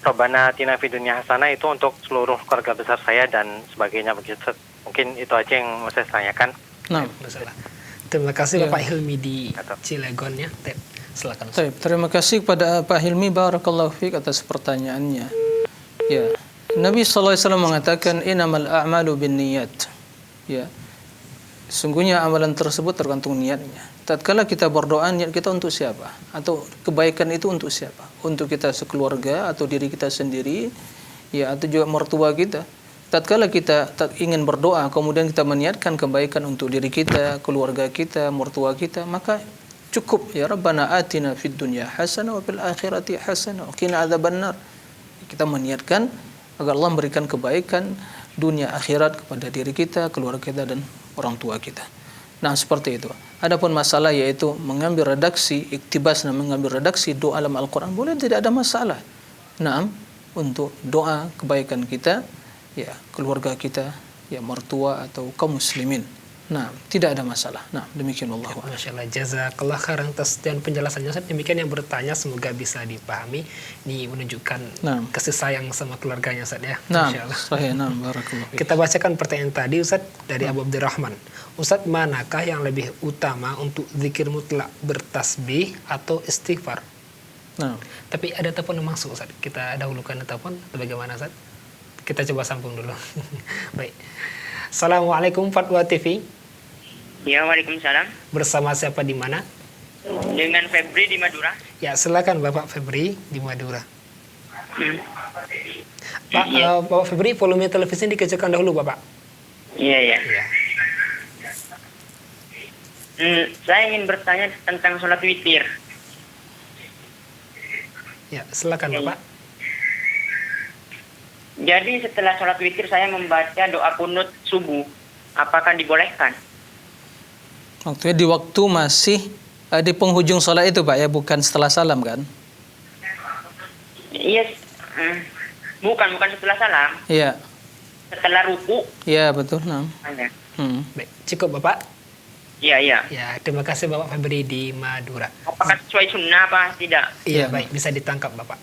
Robbana Atina fid dunya hasanah itu untuk seluruh keluarga besar saya dan sebagainya begitu. Mungkin itu aja yang mau saya tanyakan. Nah, terima kasih Bapak Hilmi di Cilegon ya. Silakan. Terima kasih kepada Pak Hilmi, barakallahu fiik atas pertanyaannya. Ya, Nabi sallallahu alaihi wasallam mengatakan innamal a'malu binniyat. Ya. Sungguhnya amalan tersebut tergantung niatnya. Tatkala kita berdoa, niat kita untuk siapa? Atau kebaikan itu untuk siapa? Untuk kita sekeluarga atau diri kita sendiri, ya, atau juga mertua kita. Tatkala kita ingin berdoa, kemudian kita meniatkan kebaikan untuk diri kita, keluarga kita, mertua kita, maka cukup, ya Rabbana atina fid dunya hasanah wa fil akhirati hasanah wa qina adzabannar. Kita meniatkan agar Allah memberikan kebaikan dunia akhirat kepada diri kita, keluarga kita dan orang tua kita. Nah, seperti itu. Adapun masalah yaitu mengambil redaksi iktibas dan mengambil redaksi doa dalam Al-Qur'an, boleh, tidak ada masalah. Naam, untuk doa kebaikan kita, ya keluarga kita, ya mertua atau kaum muslimin. Nah, tidak ada masalah. Nah, demikian Allah. Masya Allah, jazakallah khairan atas dan penjelasannya Ustaz. Demikian yang bertanya, semoga bisa dipahami. Ini menunjukkan kasih sayang sama keluarganya Ustaz ya. Masya Allah. Sahih, barakallahu fiik. Kita bacakan pertanyaan tadi Ustaz dari Abu Abdurrahman. Ustaz, manakah yang lebih utama untuk zikir mutlak, bertasbih atau istighfar? Nah, tapi ada telepon yang masuk Ustaz. Kita dahulukan telepon atau bagaimana Ustaz? Kita coba sambung dulu. Baik. Assalamualaikum Fatwa TV. Ya, waalaikumsalam. Bersama siapa di mana? Dengan Febri di Madura. Ya, silakan Bapak Febri di Madura. Pak, Iya. Bapak Febri, volume televisi dikecilkan dahulu, Bapak. Iya, iya. Ya. Saya ingin bertanya tentang sholat witir. Ya, silakan Bapak. Jadi setelah sholat witir saya membaca doa kunut subuh. Apakah dibolehkan? waktunya di waktu masih di penghujung sholat itu Pak ya, bukan setelah salam kan? Iya, bukan setelah salam. Iya. Setelah ruku. Iya betul. Nah. Baik, cukup Bapak. Iya. Ya, terima kasih Bapak Febri di Madura. Apakah sesuai sunnah apa tidak? Iya, baik, bisa ditangkap Bapak.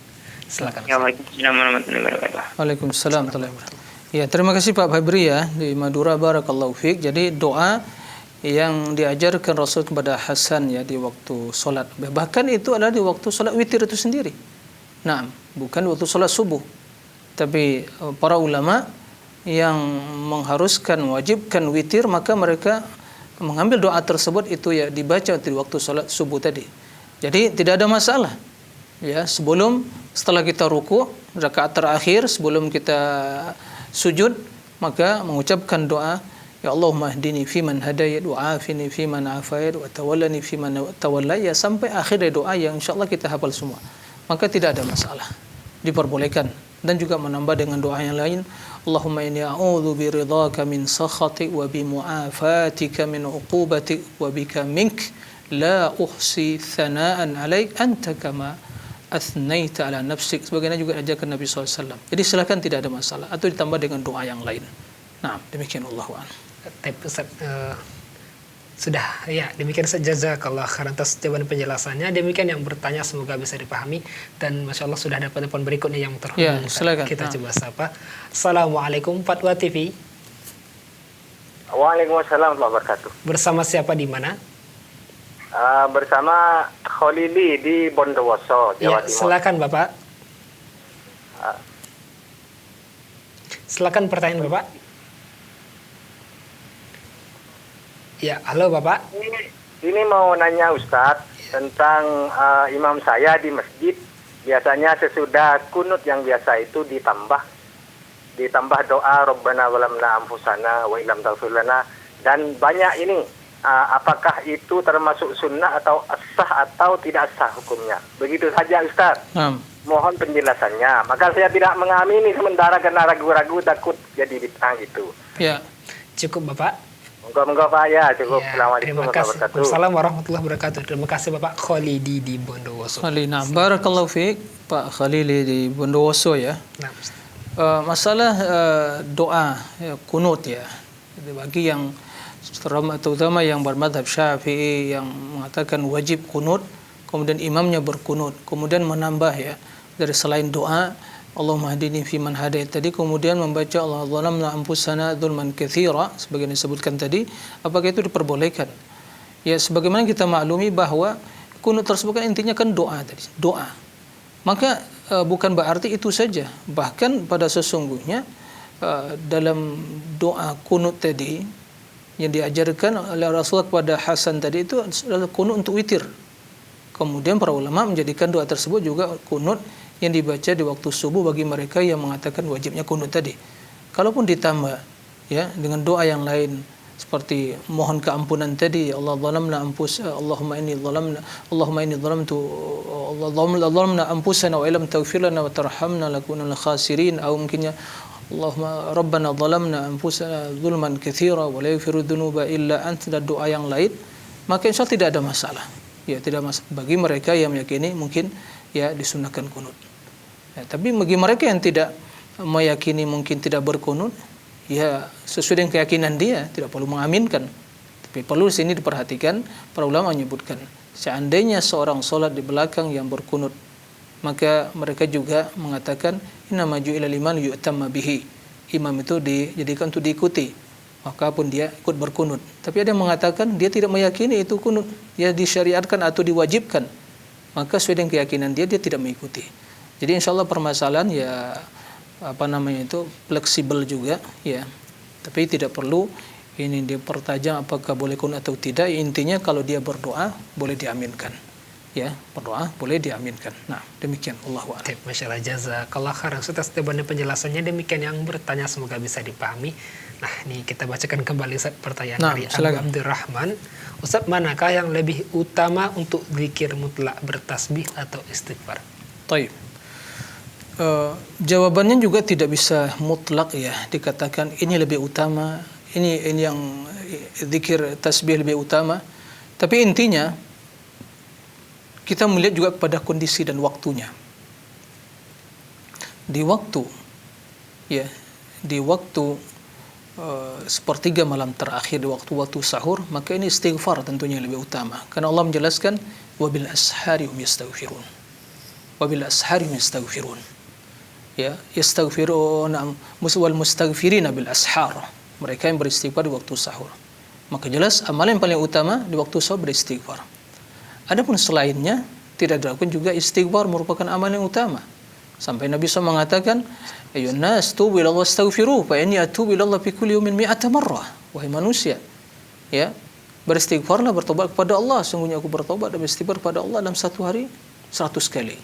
Silakan. Ya, waalaikumsalam warahmatullahi wabarakatuh. Waalaikumsalam warahmatullahi wabarakatuh. Ya, terima kasih Pak Febri ya di Madura, barakallahu fiik. Jadi doa yang diajarkan Rasul kepada Hasan ya di waktu solat. Bahkan itu adalah di waktu solat witir itu sendiri. Nah, bukan waktu solat subuh. Tapi para ulama yang mengharuskan, wajibkan witir, maka mereka mengambil doa tersebut itu ya dibaca di waktu solat subuh tadi. Jadi tidak ada masalah. Ya, setelah kita ruku, rakaat terakhir sebelum kita sujud, maka mengucapkan doa, ya Allahumma hdini fiman hadayat wa afini fiman afayat wa tawallani fiman tawallai, ya sampai akhir dari doa yang insyaallah kita hafal semua. Maka tidak ada masalah. Diperbolehkan. Dan juga menambah dengan doa yang lain, Allahumma inni a'udzu biridhaka min sakhatik wa bi mu'afatika min uqubatik wa bika mink la uhsi thana'an 'alaik anta kama athnaita 'ala nafsik. Sebagaimana juga ajarkan Nabi SAW. Jadi silakan, tidak ada masalah, atau ditambah dengan doa yang lain. Nah, demikian Allahu a'lam. Ustaz, sudah ya, demikian saja, jazakallah khairan atas jawaban penjelasannya. Demikian yang bertanya, semoga bisa dipahami. Dan Masya Allah sudah dapat telepon berikutnya yang terhubung. Ya, silakan. Kita coba sapa. Assalamualaikum Fatwa TV. Waalaikumsalam warahmatullahi wabarakatuh. Bersama siapa, di mana? Bersama Kholili di Bondowoso, Jawa Ya, Timur. silakan Bapak. Silakan pertanyaan Bapak. Ya, halo Bapak. Ini mau nanya Ustadz tentang imam saya di masjid. Biasanya sesudah kunut yang biasa itu ditambah doa Rabbana walamna anfusana wa illam taghfir lana, dan banyak ini. Apakah itu termasuk sunnah atau sah atau tidak sah hukumnya? Begitu saja Ustadz. Mohon penjelasannya. Maka saya tidak mengamini sementara karena ragu-ragu, takut jadi bid'ah gitu. Ya. Cukup Bapak. Moga-moga Pak, ya cukup. Ya, Assalamualaikum terima warahmatullahi kasih. wabarakatuh. Wassalamualaikum warahmatullahi wabarakatuh. Terima kasih Bapak Kholidi di Bondowoso. Nah, barakallahu fiik Pak Khalili di Bondowoso ya. Nah, Masalah doa ya, kunut ya. Jadi bagi yang terutama yang bermadhab Syafi'i yang mengatakan wajib kunut, kemudian imamnya berkunut, kemudian menambah ya dari selain doa Allahumma hdini fiman hadait tadi, kemudian membaca Allah zalamna anfusana dzulman katsira sebagaimana disebutkan tadi, apakah itu diperbolehkan? Ya, sebagaimana kita maklumi bahwa kunut tersebut kan intinya kan doa tadi, doa. Maka bukan berarti itu saja, bahkan pada sesungguhnya dalam doa kunut tadi yang diajarkan oleh Rasulullah kepada Hasan tadi itu adalah kunut untuk witir. Kemudian para ulama menjadikan doa tersebut juga kunut yang dibaca di waktu subuh bagi mereka yang mengatakan wajibnya kunut tadi. Kalaupun ditambah ya dengan doa yang lain seperti mohon keampunan tadi, Allah zalamna Allahumma inni zalamtu Allahumma anfusana wa illam taghfir lana wa tarhamna lakunanal khasirin, atau mungkinnya Allahumma rabbana zalamna anfusana zulman katsira wa la yaghfiru dzunuba illa anta, dan doa yang lain, maka insyaallah tidak ada masalah. Ya, tidak masalah bagi mereka yang meyakini mungkin ya disunahkan kunut. Ya, tapi bagi mereka yang tidak meyakini mungkin tidak berkunut, ya sesuai dengan keyakinan dia, tidak perlu mengaminkan. Tapi perlu di sini diperhatikan, para ulama menyebutkan seandainya seorang sholat di belakang yang berkunut, maka mereka juga mengatakan innama ju'ila liman yu'tamma bihi. Imam itu dijadikan untuk diikuti, maka pun dia ikut berkunut. Tapi ada yang mengatakan dia tidak meyakini itu kunut, dia disyariatkan atau diwajibkan, maka sesuai dengan keyakinan dia tidak mengikuti. Jadi insyaallah permasalahan ya fleksibel juga ya. Tapi tidak perlu ini dipertajam apakah boleh kunut atau tidak. Intinya kalau dia berdoa boleh diaminkan. Ya, berdoa boleh diaminkan. Nah, demikian Allahu a'lam. Masyaallah, jazakallah khairan atas penjelasannya. Demikian yang bertanya, semoga bisa dipahami. Nah, ini kita bacakan kembali pertanyaan dari Abu Abdurrahman. Ustaz, manakah yang lebih utama untuk zikir mutlak, bertasbih atau istighfar? Baik. Jawabannya juga tidak bisa mutlak ya, dikatakan ini lebih utama, ini yang zikir tasbih lebih utama. Tapi intinya kita melihat juga pada kondisi dan waktunya. Di waktu sepertiga malam terakhir, di waktu-waktu sahur, maka ini istighfar tentunya lebih utama. Karena Allah menjelaskan wabil ashari hum yastaghfirun. Wabil ashari hum yastaghfirun. Ya, yastaghfiruna wal mustaghfirina bil ashar. Mereka yang beristighfar di waktu sahur. Maka jelas amalan yang paling utama di waktu sahur beristighfar. Adapun selainnya tidak dilakukan juga istighfar merupakan amalan yang utama. Sampai Nabi SAW mengatakan, "Ayuhan nas, tubu ila Allah astaghfiru, fa inni atubu ila Allah fi kulli yawmin 100 marrah." Wahai manusia, ya, beristighfarlah, bertobat kepada Allah. Sungguhnya aku bertobat dan beristighfar kepada Allah dalam satu hari 100 kali.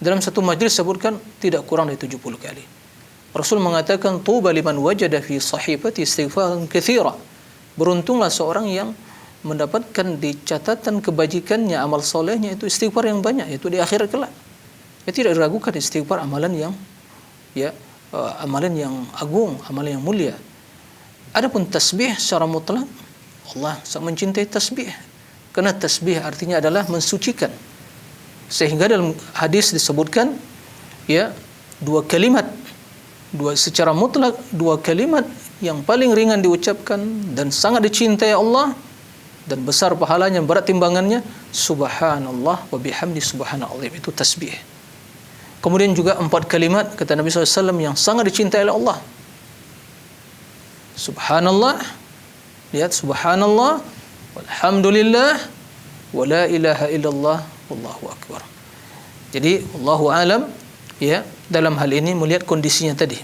Dalam satu majlis sebutkan tidak kurang dari 70 kali. Rasul mengatakan, "Tuba liman wajada fi sahifati istighfaran katsira." Beruntunglah seorang yang mendapatkan di catatan kebajikannya, amal solehnya itu istighfar yang banyak, yaitu di akhirat kelak. Ya, tidak diragukan istighfar amalan yang amalan yang agung, amalan yang mulia. Adapun tasbih secara mutlak, Allah sangat mencintai tasbih. Karena tasbih artinya adalah mensucikan. Sehingga dalam hadis disebutkan ya secara mutlak dua kalimat yang paling ringan diucapkan dan sangat dicintai Allah dan besar pahalanya, berat timbangannya, subhanallah wa bihamdi subhanallah, itu tasbih. Kemudian juga 4 kalimat kata Nabi SAW yang sangat dicintai oleh Allah. Subhanallah, lihat, subhanallah, walhamdulillah, wa la ilaha illallah, wallahu akbar. Jadi Allahu alam, ya, dalam hal ini melihat kondisinya tadi.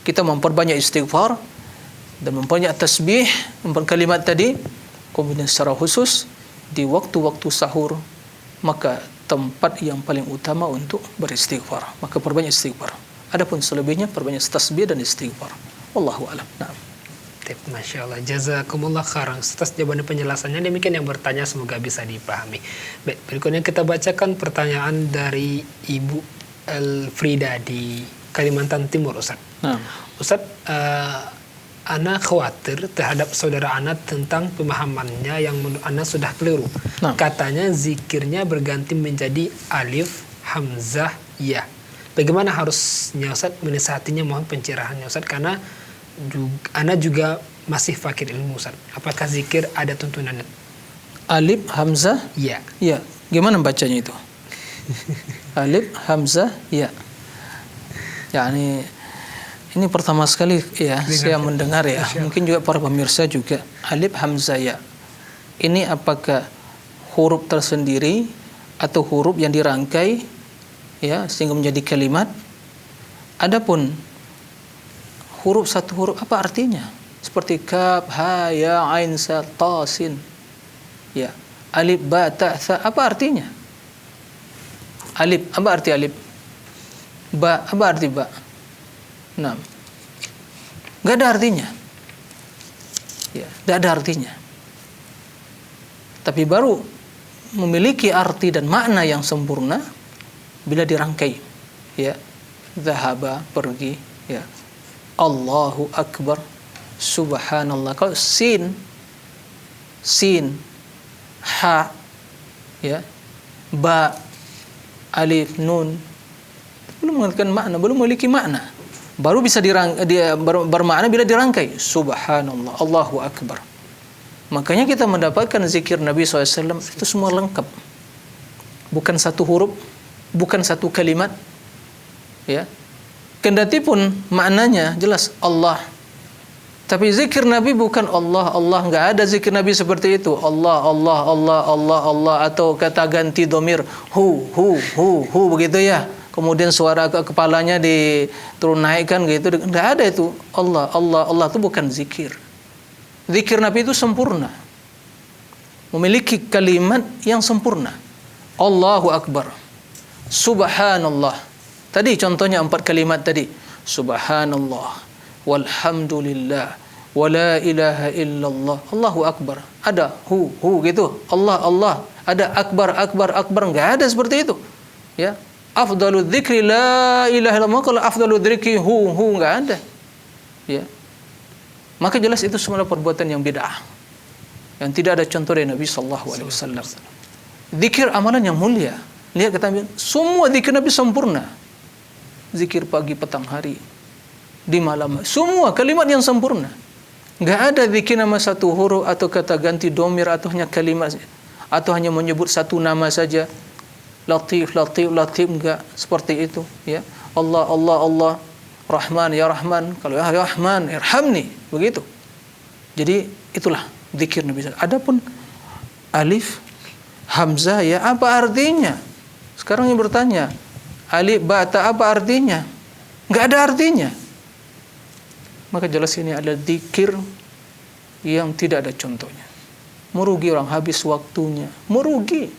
Kita memperbanyak istighfar dan memperbanyak tasbih, 4 kalimat tadi. Kemudian secara khusus di waktu-waktu sahur, maka tempat yang paling utama untuk beristighfar. Maka perbanyak istighfar. Adapun selebihnya perbanyak tasbih dan istighfar. Wallahu a'lam. Nah. Masya Allah, jazakumullah khairan atas jawaban penjelasannya. Demikian yang bertanya, semoga bisa dipahami. Baik, berikutnya kita bacakan pertanyaan dari Ibu Elfrida di Kalimantan Timur, Ustaz. Nah. Ustaz, Ana khawatir terhadap saudara Ana tentang pemahamannya yang menurut Ana sudah keliru. Nah. Katanya zikirnya berganti menjadi alif, hamzah, ya. Bagaimana harusnya Ustaz menasihatinya, mohon pencerahannya Ustaz, karena Ana juga masih fakir ilmu Ustaz. Apakah zikir ada tuntunannya? Alif, hamzah, Ya. ya. Gimana bacanya itu? Alif, hamzah, ya. Yani ini pertama sekali ya saya mendengar ya. Mungkin juga para pemirsa juga. Alif, hamzah, ya. Ini apakah huruf tersendiri atau huruf yang dirangkai ya sehingga menjadi kalimat? Adapun huruf satu huruf apa artinya? Seperti kaf, ha, ya, ain, sa, ta, sin. Ya. Alif, ba, ta, tha, apa artinya? Alif, apa arti alif? Ba, apa arti ba? Nah, nggak ada artinya, ya, nggak ada artinya. Tapi baru memiliki arti dan makna yang sempurna bila dirangkai, ya, zahaba, pergi, ya, Allahu Akbar, Subhanallah. Kalau sin, ha, ya, ba, alif, nun, belum mengatakan makna, belum memiliki makna. Baru bisa bermakna bila dirangkai. Subhanallah, Allahu Akbar. Makanya kita mendapatkan zikir Nabi SAW itu semua lengkap. Bukan satu huruf, bukan satu kalimat. Ya. Kendati pun maknanya jelas Allah. Tapi zikir Nabi bukan Allah, Allah. Nggak ada zikir Nabi seperti itu. Allah, Allah, Allah, Allah, Allah. Atau kata ganti domir. Hu, begitu ya. Kemudian suara kepalanya diturun naikkan gitu. Tidak ada itu. Allah, Allah, Allah itu bukan zikir. Zikir Nabi itu sempurna. Memiliki kalimat yang sempurna. Allahu Akbar. Subhanallah. Tadi contohnya 4 kalimat tadi. Subhanallah. Walhamdulillah. Wala ilaha illallah. Allahu Akbar. Ada hu gitu. Allah, Allah. Ada akbar, akbar, akbar. Enggak ada seperti itu. Ya. Afdalu dzikri la ilaha illallah. Kalau afdalu dzikri hu enggak ada. Ya. Maka jelas itu semua perbuatan yang bid'ah. Yang tidak ada contoh dari Nabi sallallahu alaihi wasallam. Zikir amalan yang mulia. Lihat kata Nabi, semua zikir Nabi sempurna. Zikir pagi, petang hari, di malam, semua kalimat yang sempurna. Enggak ada zikir nama satu huruf atau kata ganti domir atau hanya kalimat atau hanya menyebut satu nama saja. Latif, latif, latif, enggak seperti itu, ya. Allah, Allah, Allah, Rahman, ya Rahman. Kalau ya Rahman, irhamni, begitu. Jadi itulah zikir Nabi SAW. Adapun alif, hamzah, ya apa artinya? Sekarang yang bertanya, alif, ba, ta apa artinya? Nggak ada artinya. Maka jelas ini adalah zikir yang tidak ada contohnya. Merugi orang, habis waktunya. Merugi.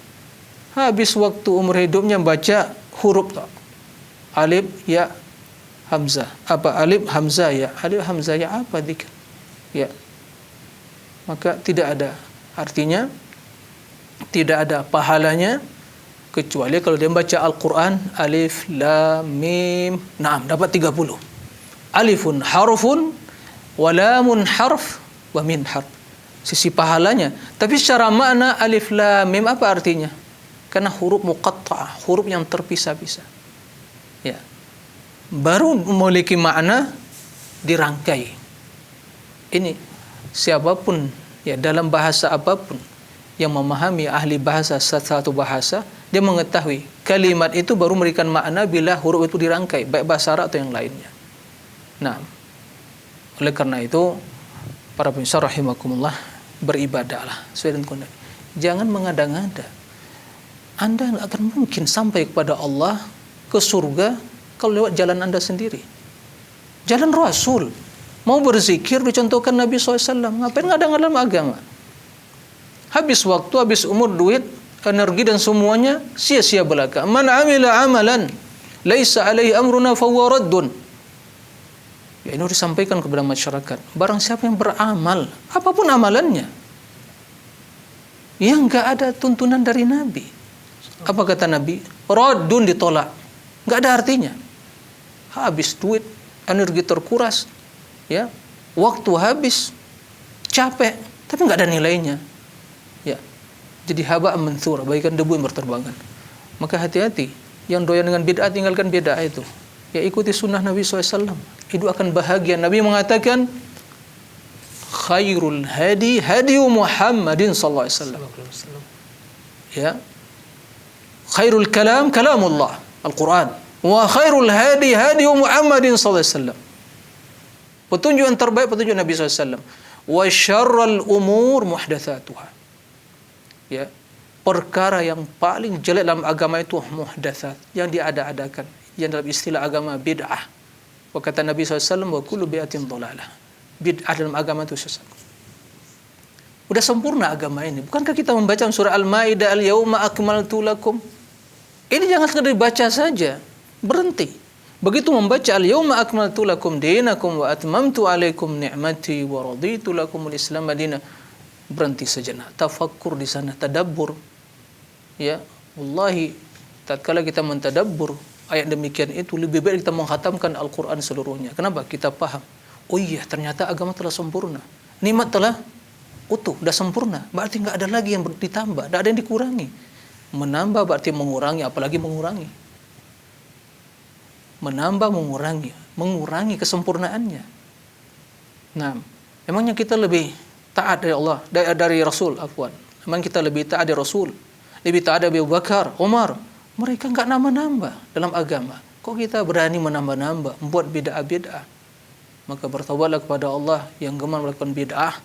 Habis waktu umur hidupnya baca huruf alif, ya, hamzah. Apa alif, hamzah, ya. Alif, hamzah, ya apa zikir? Ya. Maka tidak ada artinya, tidak ada pahalanya, kecuali kalau dia baca Al-Quran alif, lam, mim, naam, dapat 30. Alifun harfun, wa lamun harf, wa min harf. Sisi pahalanya. Tapi secara makna alif, lam, mim apa artinya? Karena huruf muqatta'ah, huruf yang terpisah-pisah. Ya. Baru memiliki makna dirangkai. Ini siapapun ya dalam bahasa apapun yang memahami ahli bahasa satu bahasa, dia mengetahui kalimat itu baru memberikan makna bila huruf itu dirangkai, baik bahasa Arab atau yang lainnya. Nah, oleh karena itu para pemirsa rahimakumullah, beribadahlah sesuai dengan kondisi. Jangan mengada-ngada. Anda tidak akan mungkin sampai kepada Allah ke surga kalau lewat jalan Anda sendiri. Jalan Rasul. Mau berzikir dicontohkan Nabi SAW. Ngapain ngada-ngada dalam agama? Habis waktu, habis umur, duit, energi dan semuanya sia-sia belaka. Man amila amalan laisa alaihi amruna fahuwa raddun. Ya, ini disampaikan kepada masyarakat. Barang siapa yang beramal, apapun amalannya, yang enggak ada tuntunan dari Nabi. Apa kata Nabi? Raddun, ditolak. Enggak ada artinya. Habis duit, energi terkuras, ya, waktu habis, capek, tapi enggak ada nilainya. Ya, jadi haba mansura, bagaikan debu yang berterbangan. Maka hati-hati, yang doyan dengan bid'ah tinggalkan bid'ah itu. Ya, ikuti sunnah Nabi SAW. Itu akan bahagia. Nabi mengatakan, khairul hadi hadi Muhammadin sallallahu alaihi wasallam. Ya, khairul kalam kalamullah, Al-Quran. Wa khairul hadi hadi Muhammadin sallallahu alaihi wasallam. Petunjuk yang terbaik petunjuk Nabi SAW. Wa syarrul umur muhdatsatuha. Ya, perkara yang paling jelek dalam agama itu muhdatsat, yang diada-adakan, yang dalam istilah agama bid'ah. Wa kata Nabi SAW, wa kullu bid'atin dhalalah. Bid'ah dalam agama itu sesat. Udah sempurna agama ini. Bukankah kita membaca surah Al-Maidah, al-yauma akmaltu lakum? Ini jangan sekadar dibaca saja, berhenti. Begitu membaca al-yauma akmaltu lakum dinakum wa atmamtu alaikum ni'mati wa raditu lakumul Islam madina, berhenti sejenak, tafakkur di sana, tadabbur. Ya, wallahi tatkala kita mentadabbur ayat demikian itu, lebih baik kita menghatamkan Al-Quran seluruhnya. Kenapa? Kita paham, oh iya, ternyata agama telah sempurna, nikmat telah utuh, sudah sempurna, berarti nggak ada lagi yang ditambah, nggak ada yang dikurangi. Menambah berarti mengurangi, apalagi mengurangi. Menambah, mengurangi kesempurnaannya. Nah, memangnya kita lebih taat dari Allah, dari Rasul, afwan. Memang kita lebih taat dari Rasul, lebih taat dari Abu Bakar, Umar. Mereka enggak nambah-nambah dalam agama. Kok kita berani menambah-nambah, membuat bid'ah-bid'ah? Maka bertaubatlah kepada Allah yang gemar melakukan bid'ah.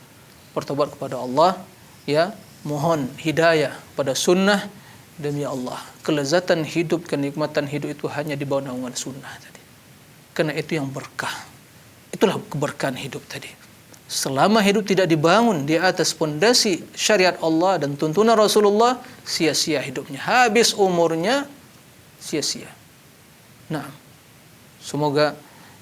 Bertaubat kepada Allah, ya, mohon hidayah pada sunnah. Demi Allah, kelezatan hidup, kenikmatan hidup itu hanya di bawah naungan sunnah tadi. Karena itu yang berkah. Itulah keberkahan hidup tadi. Selama hidup tidak dibangun di atas pondasi syariat Allah dan tuntunan Rasulullah, sia-sia hidupnya. Habis umurnya, sia-sia. Nah, semoga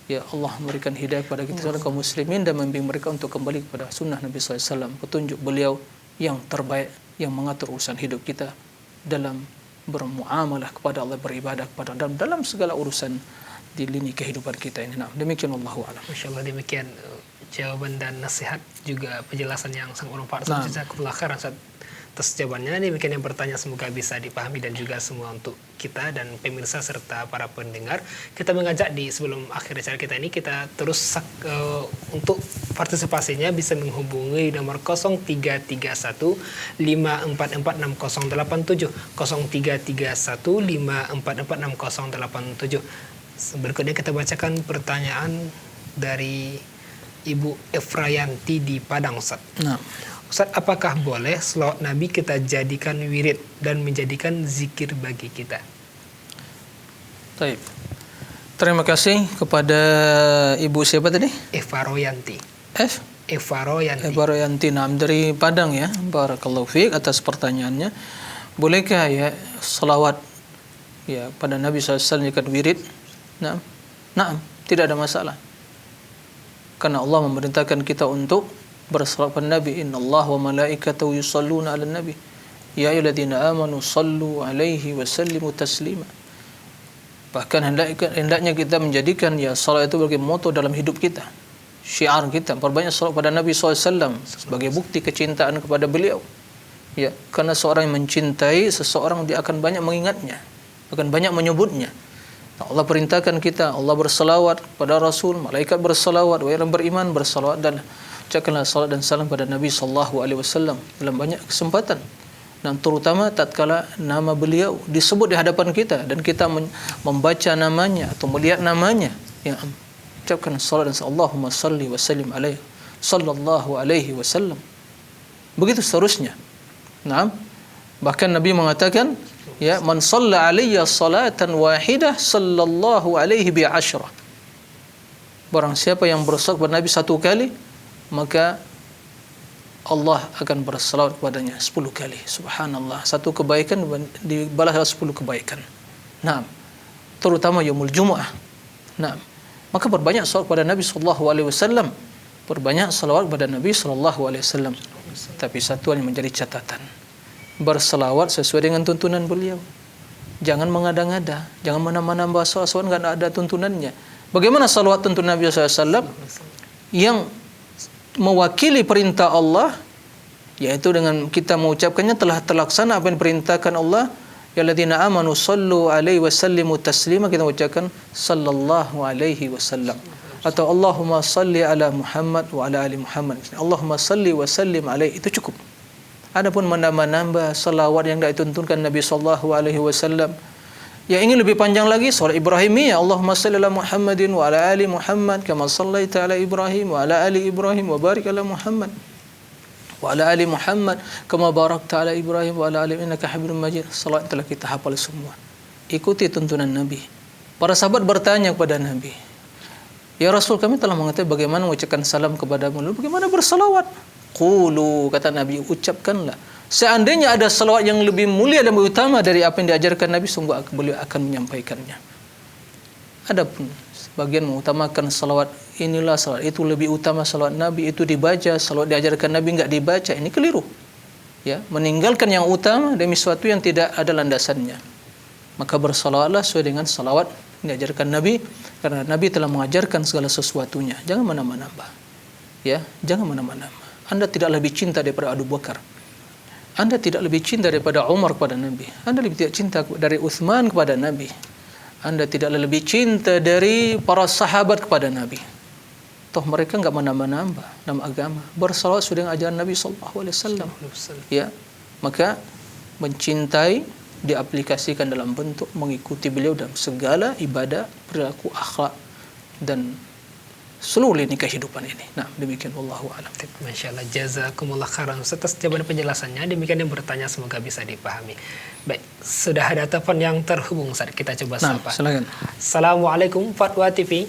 ya Allah memberikan hidayah kepada kita kaum muslimin dan membimbing mereka untuk kembali kepada sunnah Nabi SAW. Petunjuk beliau yang terbaik, yang mengatur urusan hidup kita dalam bermuamalah kepada Allah, beribadah kepada Allah, dalam segala urusan di lini kehidupan kita ini. Nah, demikian Allahu a'lam. Masyaallah, demikian jawaban dan nasihat juga penjelasan yang sangat bermanfaat. Jazakumullah khairan atas jawabannya. Demikian yang bertanya, semoga bisa dipahami dan juga semua untuk kita dan pemirsa serta para pendengar. Kita mengajak di sebelum akhir acara kita ini, kita terus untuk partisipasinya bisa menghubungi nomor 0331 5446087 0331 5446087. Berikutnya kita bacakan pertanyaan dari Ibu Efrayanti di Padang, Ustaz. Nah. Ustaz, apakah boleh selawat Nabi kita jadikan wirid dan menjadikan zikir bagi kita? Baik. Terima kasih kepada Ibu siapa tadi? Eva Royanti. Eva Royanti dari Padang ya. Barakallahu fiik atas pertanyaannya. Bolehkah ya selawat ya pada Nabi SAW jadikan wirid? Naam, tidak ada masalah. Karena Allah memerintahkan kita untuk bersalawat pada Nabi. Innallaha wa malaikatahu yusalluna 'alan nabi. Ya ayyuhalladzina amanu sallu 'alaihi wa sallimu taslima. Bahkan hendaknya kita menjadikan ya salat itu sebagai moto dalam hidup kita. Syiar kita, perbanyak salawat pada Nabi SAW sebagai bukti kecintaan kepada beliau. Ya, karena seorang yang mencintai seseorang dia akan banyak mengingatnya, akan banyak menyebutnya. Nah, Allah perintahkan kita, Allah bersalawat pada Rasul, malaikat bersalawat, orang beriman bersalawat dan ucapkanlah salat dan salam pada Nabi sallallahu alaihi wasallam dalam banyak kesempatan. Dan terutama tatkala nama beliau disebut di hadapan kita dan kita membaca namanya atau melihat namanya, ya ucapkan salat dan Allahumma salli wa sallim alaihi sallallahu alaihi wasallam. Begitu seterusnya. Nah, bahkan Nabi mengatakan, ya man shalla alayya salatan wahidah sallallahu alaihi bi asyra. Barang siapa yang bersalawat kepada Nabi satu kali, maka Allah akan bersalawat kepadanya 10 kali. Subhanallah, satu kebaikan dibalas 10 kebaikan. Nah, terutama yaumul Jumu'ah. Nah, maka perbanyak salawat kepada Nabi sallallahu alaihi wasallam. Perbanyak salawat kepada Nabi sallallahu alaihi wasallam. Tapi satu yang menjadi catatan. Bersalawat sesuai dengan tuntunan beliau. Jangan mengada-ngada, jangan menambah-nambah salawat enggak ada tuntunannya. Bagaimana salawat tuntunan Nabi sallallahu alaihi wasallam yang mewakili perintah Allah, yaitu dengan kita mengucapkannya telah terlaksana apa yang diperintahkan Allah. Ya alladzina amanu sallu alaihi wa sallimu taslima, kita mengucapkan sallallahu alaihi wasallam. Atau Allahumma salli ala Muhammad wa ala ali Muhammad. Allahumma salli wa sallim alaihi, itu cukup. Adapun menambah-nambah salawat yang dituntunkan Nabi sallallahu alaihi wasallam, yang ingin lebih panjang lagi, salat Ibrahimiyah, Allahumma salli ala Muhammadin wa ala ali Muhammad kama sallaita ala Ibrahim wa ala ali Ibrahim wa barik ala Muhammad wa ala ali Muhammad kama barakta ala Ibrahim wa ala ali innaka Hamidum Majid. Salat telah kita hafal semua. Ikuti tuntunan Nabi. Para sahabat bertanya kepada Nabi, "Ya Rasul, kami telah mengetahui bagaimana mengucapkan salam kepadamu, lalu bagaimana bersalawat?" Qulu, kata Nabi, ucapkanlah. Seandainya ada salawat yang lebih mulia dan lebih utama dari apa yang diajarkan Nabi, sungguh beliau akan menyampaikannya. Adapun sebagian mengutamakan salawat inilah, salawat itu lebih utama, salawat Nabi itu dibaca, salawat diajarkan Nabi enggak dibaca, ini keliru. Ya, meninggalkan yang utama demi sesuatu yang tidak ada landasannya. Maka bersalawatlah sesuai dengan salawat yang diajarkan Nabi, karena Nabi telah mengajarkan segala sesuatunya. Jangan menambah-nambah. Ya, jangan menambah-nambah. Anda tidak lebih cinta daripada Abu Bakar. Anda tidak lebih cinta daripada Umar kepada Nabi. Anda lebih tidak cinta dari Uthman kepada Nabi. Anda tidak lebih cinta dari para sahabat kepada Nabi. Toh mereka enggak menambah-nambah dalam agama. Bersalawat sudah dengan ajaran Nabi sallallahu alaihi wasallam. Ya, maka mencintai diaplikasikan dalam bentuk mengikuti beliau dalam segala ibadah, perilaku, akhlak dan seluruh lini kehidupan ini. Nah, demikian wallahu a'lam. Masya Allah, jazakumullah khairan atas jawaban penjelasannya. Demikian yang bertanya, semoga bisa dipahami. Baik, sudah ada telepon yang terhubung, saat kita coba sapa. Silakan. Assalamualaikum Fatwa TV.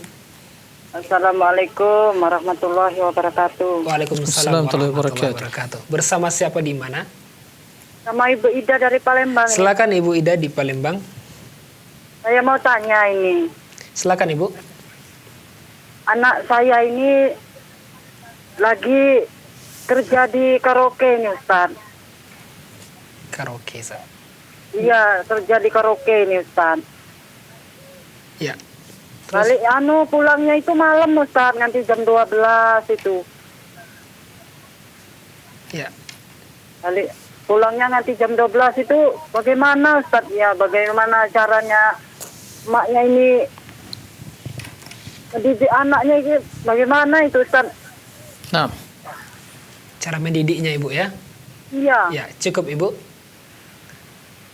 Assalamualaikum warahmatullahi wabarakatuh. Waalaikumsalam warahmatullahi wabarakatuh. Bersama siapa di mana? Sama Ibu Ida dari Palembang. Silakan Ibu Ida di Palembang. Saya mau tanya ini. Silakan Ibu. Anak saya ini lagi kerja di karaoke ini, Ustaz. Karaoke, Ustaz. Iya, kerja di karaoke ini, Ustaz. Ya. Balik pulangnya itu malam, Ustaz, nanti jam 12 itu. Ya. Balik pulangnya nanti jam 12 itu bagaimana, Ustaz? Ya, bagaimana caranya maknya ini mendidik anaknya itu, bagaimana itu, Ustaz? Nah, cara mendidiknya Ibu ya? Iya. Ya, cukup Ibu.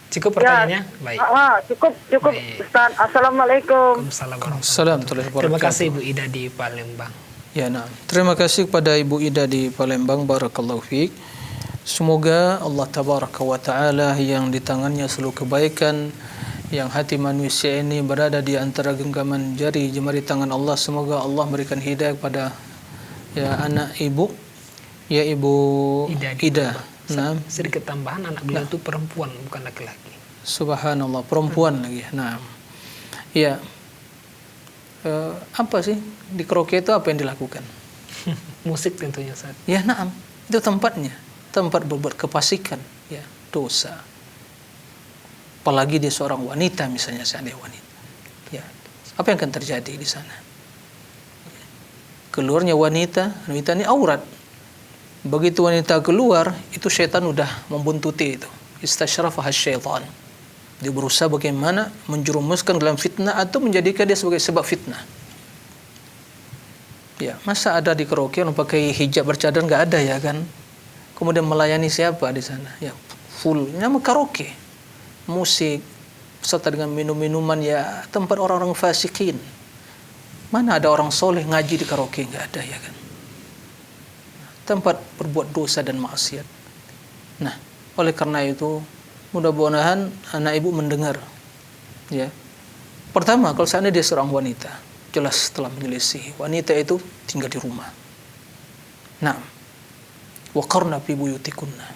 Cukup pertanyaannya? Ya. Baik. Cukup Baik. Ustaz. Assalamualaikum. Waalaikumsalam. Terima kasih Ibu Ida di Palembang. Ya, nah. Terima kasih kepada Ibu Ida di Palembang, barakallahu fiik. Semoga Allah Tabaraka wa Ta'ala yang di tangannya seluruh kebaikan, yang hati manusia ini berada di antara genggaman jari jemari tangan Allah, semoga Allah memberikan hidayah kepada anak ibu, ya Ibu Ida. Nah, sedikit tambahan, anak beliau itu perempuan bukan laki-laki. Subhanallah, perempuan lagi. Nah, ya, apa sih di karaoke itu apa yang dilakukan? Musik tentunya Ustaz. Ya, naam, itu tempatnya, tempat berbuat kefasikan, ya, dosa. Apalagi dia seorang wanita misalnya, seandainya wanita, ya, apa yang akan terjadi di sana? Keluarnya wanita ini aurat. Begitu wanita keluar, itu syaitan udah membuntuti itu. Istasyrafaha syaitan. Dia berusaha bagaimana menjerumuskan dalam fitnah atau menjadikan dia sebagai sebab fitnah. Ya, masa ada di karaoke yang pakai hijab bercadar, nggak ada ya kan? Kemudian melayani siapa di sana? Ya, full nama karaoke. Musik serta dengan minum-minuman, ya tempat orang-orang fasikin. Mana ada orang soleh ngaji di karaoke? Nggak ada ya kan? Tempat berbuat dosa dan maksiat. Nah, oleh karena itu mudah-mudahan anak ibu mendengar. Ya, pertama, kalau seandainya dia seorang wanita, jelas telah menyelisih. Wanita itu tinggal di rumah. Nah, waqarna fi buyutikunna,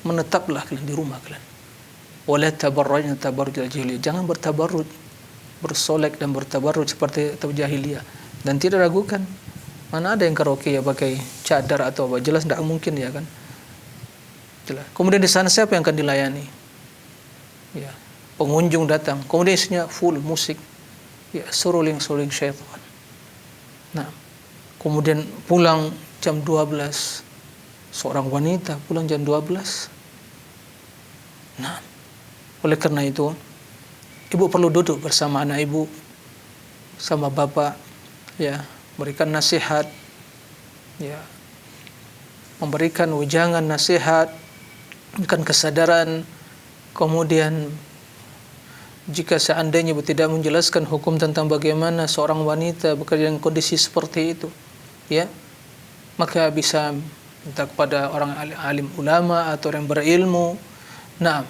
menetaplah kalian di rumah kalian. Wala tabarrajna tabarrujal jahiliyah, jangan bertabarruj, bersolek dan bertabarruj seperti jahiliyah. Dan tidak ragukan, mana ada yang karaoke ya pakai cadar atau apa? Jelas tidak mungkin ya kan? Jelas. Kemudian di sana siapa yang akan dilayani? Ya, pengunjung datang, kemudian isinya full musik, ya seruling-seruling syaitan. Nah, kemudian pulang jam 12, seorang wanita pulang jam 12. Nah, oleh karena itu, ibu perlu duduk bersama anak ibu, sama bapak, ya, memberikan nasihat, ya, memberikan ujangan nasihat, memberikan kesadaran. Kemudian jika seandainya ibu tidak menjelaskan hukum tentang bagaimana seorang wanita bekerja dengan kondisi seperti itu, ya, maka bisa minta kepada orang alim ulama atau orang berilmu. Nah,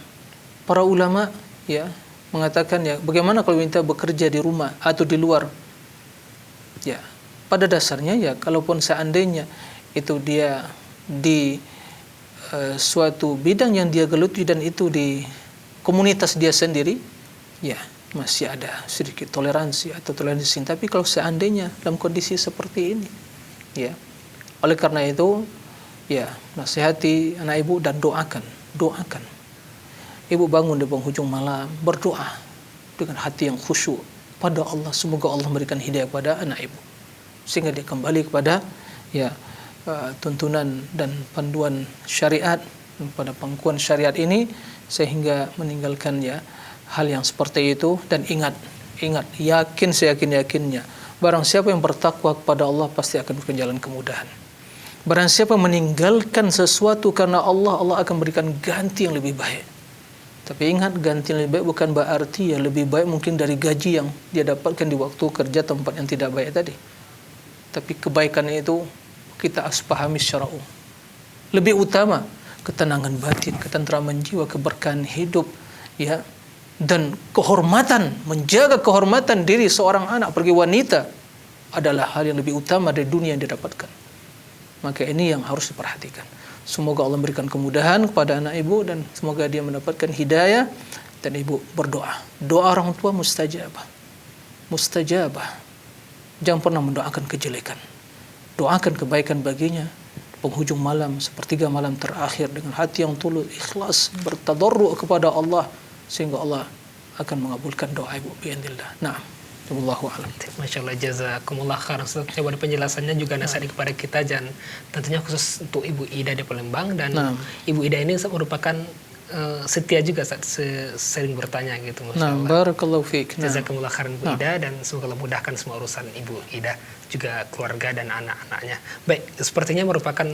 para ulama ya mengatakan ya bagaimana kalau wanita bekerja di rumah atau di luar. Ya, pada dasarnya ya kalaupun seandainya itu dia di suatu bidang yang dia geluti dan itu di komunitas dia sendiri, ya masih ada sedikit toleransi atau toleransi. Tapi kalau seandainya dalam kondisi seperti ini, ya, oleh karena itu, ya nasihati anak ibu dan doakan. Ibu bangun di penghujung malam berdoa dengan hati yang khusyuk pada Allah, semoga Allah memberikan hidayah pada anak ibu sehingga dia kembali kepada ya tuntunan dan panduan syariat, pada pangkuan syariat ini, sehingga meninggalkan ya hal yang seperti itu. Dan ingat, yakin seyakin-yakinnya, barang siapa yang bertakwa kepada Allah pasti akan berjalan kemudahan. Barang siapa meninggalkan sesuatu karena Allah, Allah akan berikan ganti yang lebih baik. Tapi ingat, ganti yang lebih baik bukan berarti ya lebih baik mungkin dari gaji yang dia dapatkan di waktu kerja tempat yang tidak baik tadi. Tapi kebaikan itu kita harus pahami secara umum. Lebih utama ketenangan batin, ketentraman jiwa, keberkahan hidup, ya, dan kehormatan, menjaga kehormatan diri seorang anak pergi wanita adalah hal yang lebih utama dari dunia yang didapatkan. Maka ini yang harus diperhatikan. Semoga Allah memberikan kemudahan kepada anak ibu dan semoga dia mendapatkan hidayah. Dan ibu berdoa. Doa orang tua mustajabah. Jangan pernah mendoakan kejelekan. Doakan kebaikan baginya. Penghujung malam, sepertiga malam terakhir dengan hati yang tulus, ikhlas, bertadarru' kepada Allah sehingga Allah akan mengabulkan doa ibu bi'idznillah. Nah, wallahu a'lam. Masya Allah, jazakumullah khairan. Coba ada penjelasannya juga nasihat kepada kita, dan tentunya khusus untuk Ibu Ida di Palembang. Dan Ibu Ida ini merupakan setia juga saat sering bertanya gitu. Masya Allah. Barakallahu fiik. Jazakumullah khairan Ibu Ida, dan semoga Allah mudahkan semua urusan Ibu Ida. juga keluarga dan anak-anaknya. Baik, sepertinya merupakan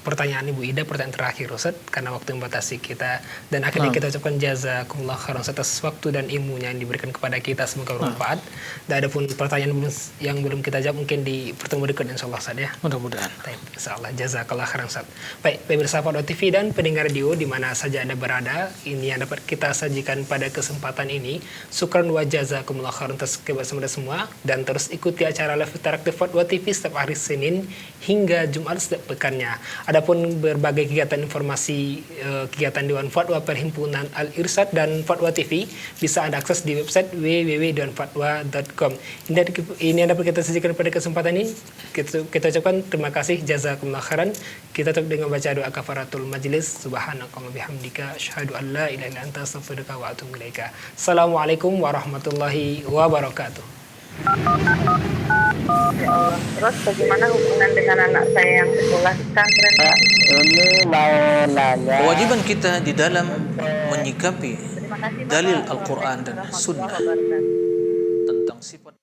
pertanyaan Ibu Ida, pertanyaan terakhir Ustaz, karena waktu membatasi kita. Dan akhirnya kita ucapkan jazakumullah khairan atas waktu dan ilmunya yang diberikan kepada kita, semoga bermanfaat. Dan ada pun pertanyaan yang belum kita jawab mungkin di pertemuan berikutnya insyaallah Ustaz ya. Mudah-mudahan. Baik, insyaallah jazakallah khairan Ustaz. Baik, pemirsa Fatwa TV dan pendengar radio di mana saja Anda berada, ini yang dapat kita sajikan pada kesempatan ini. Syukran wa jazakumullah khairan atas kebersamaan semua, dan terus ikuti acara live interaktif Fatwa TV setiap hari Senin hingga Jumat setiap pekannya. Adapun berbagai kegiatan informasi kegiatan Dewan Fatwa Perhimpunan Al-Irsyad dan Fatwa TV bisa Anda akses di website www.dewanfatwa.com. Ini yang dapat kita sajikan pada kesempatan ini. Kita ucapkan terima kasih, jazakumullah khairan. Kita tutup dengan baca doa kafaratul majlis. Subhanakallahumma bihamdika asyhadu an la ilaha illa anta astaghfiruka wa atubu ilaika. Assalamualaikum warahmatullahi wabarakatuh. Ya Allah. Terus bagaimana hubungan dengan anak saya yang sekolah di pesantren? Ini mau nanya. Kewajiban kita di dalam menyikapi dalil Al-Quran dan Sunnah tentang sifat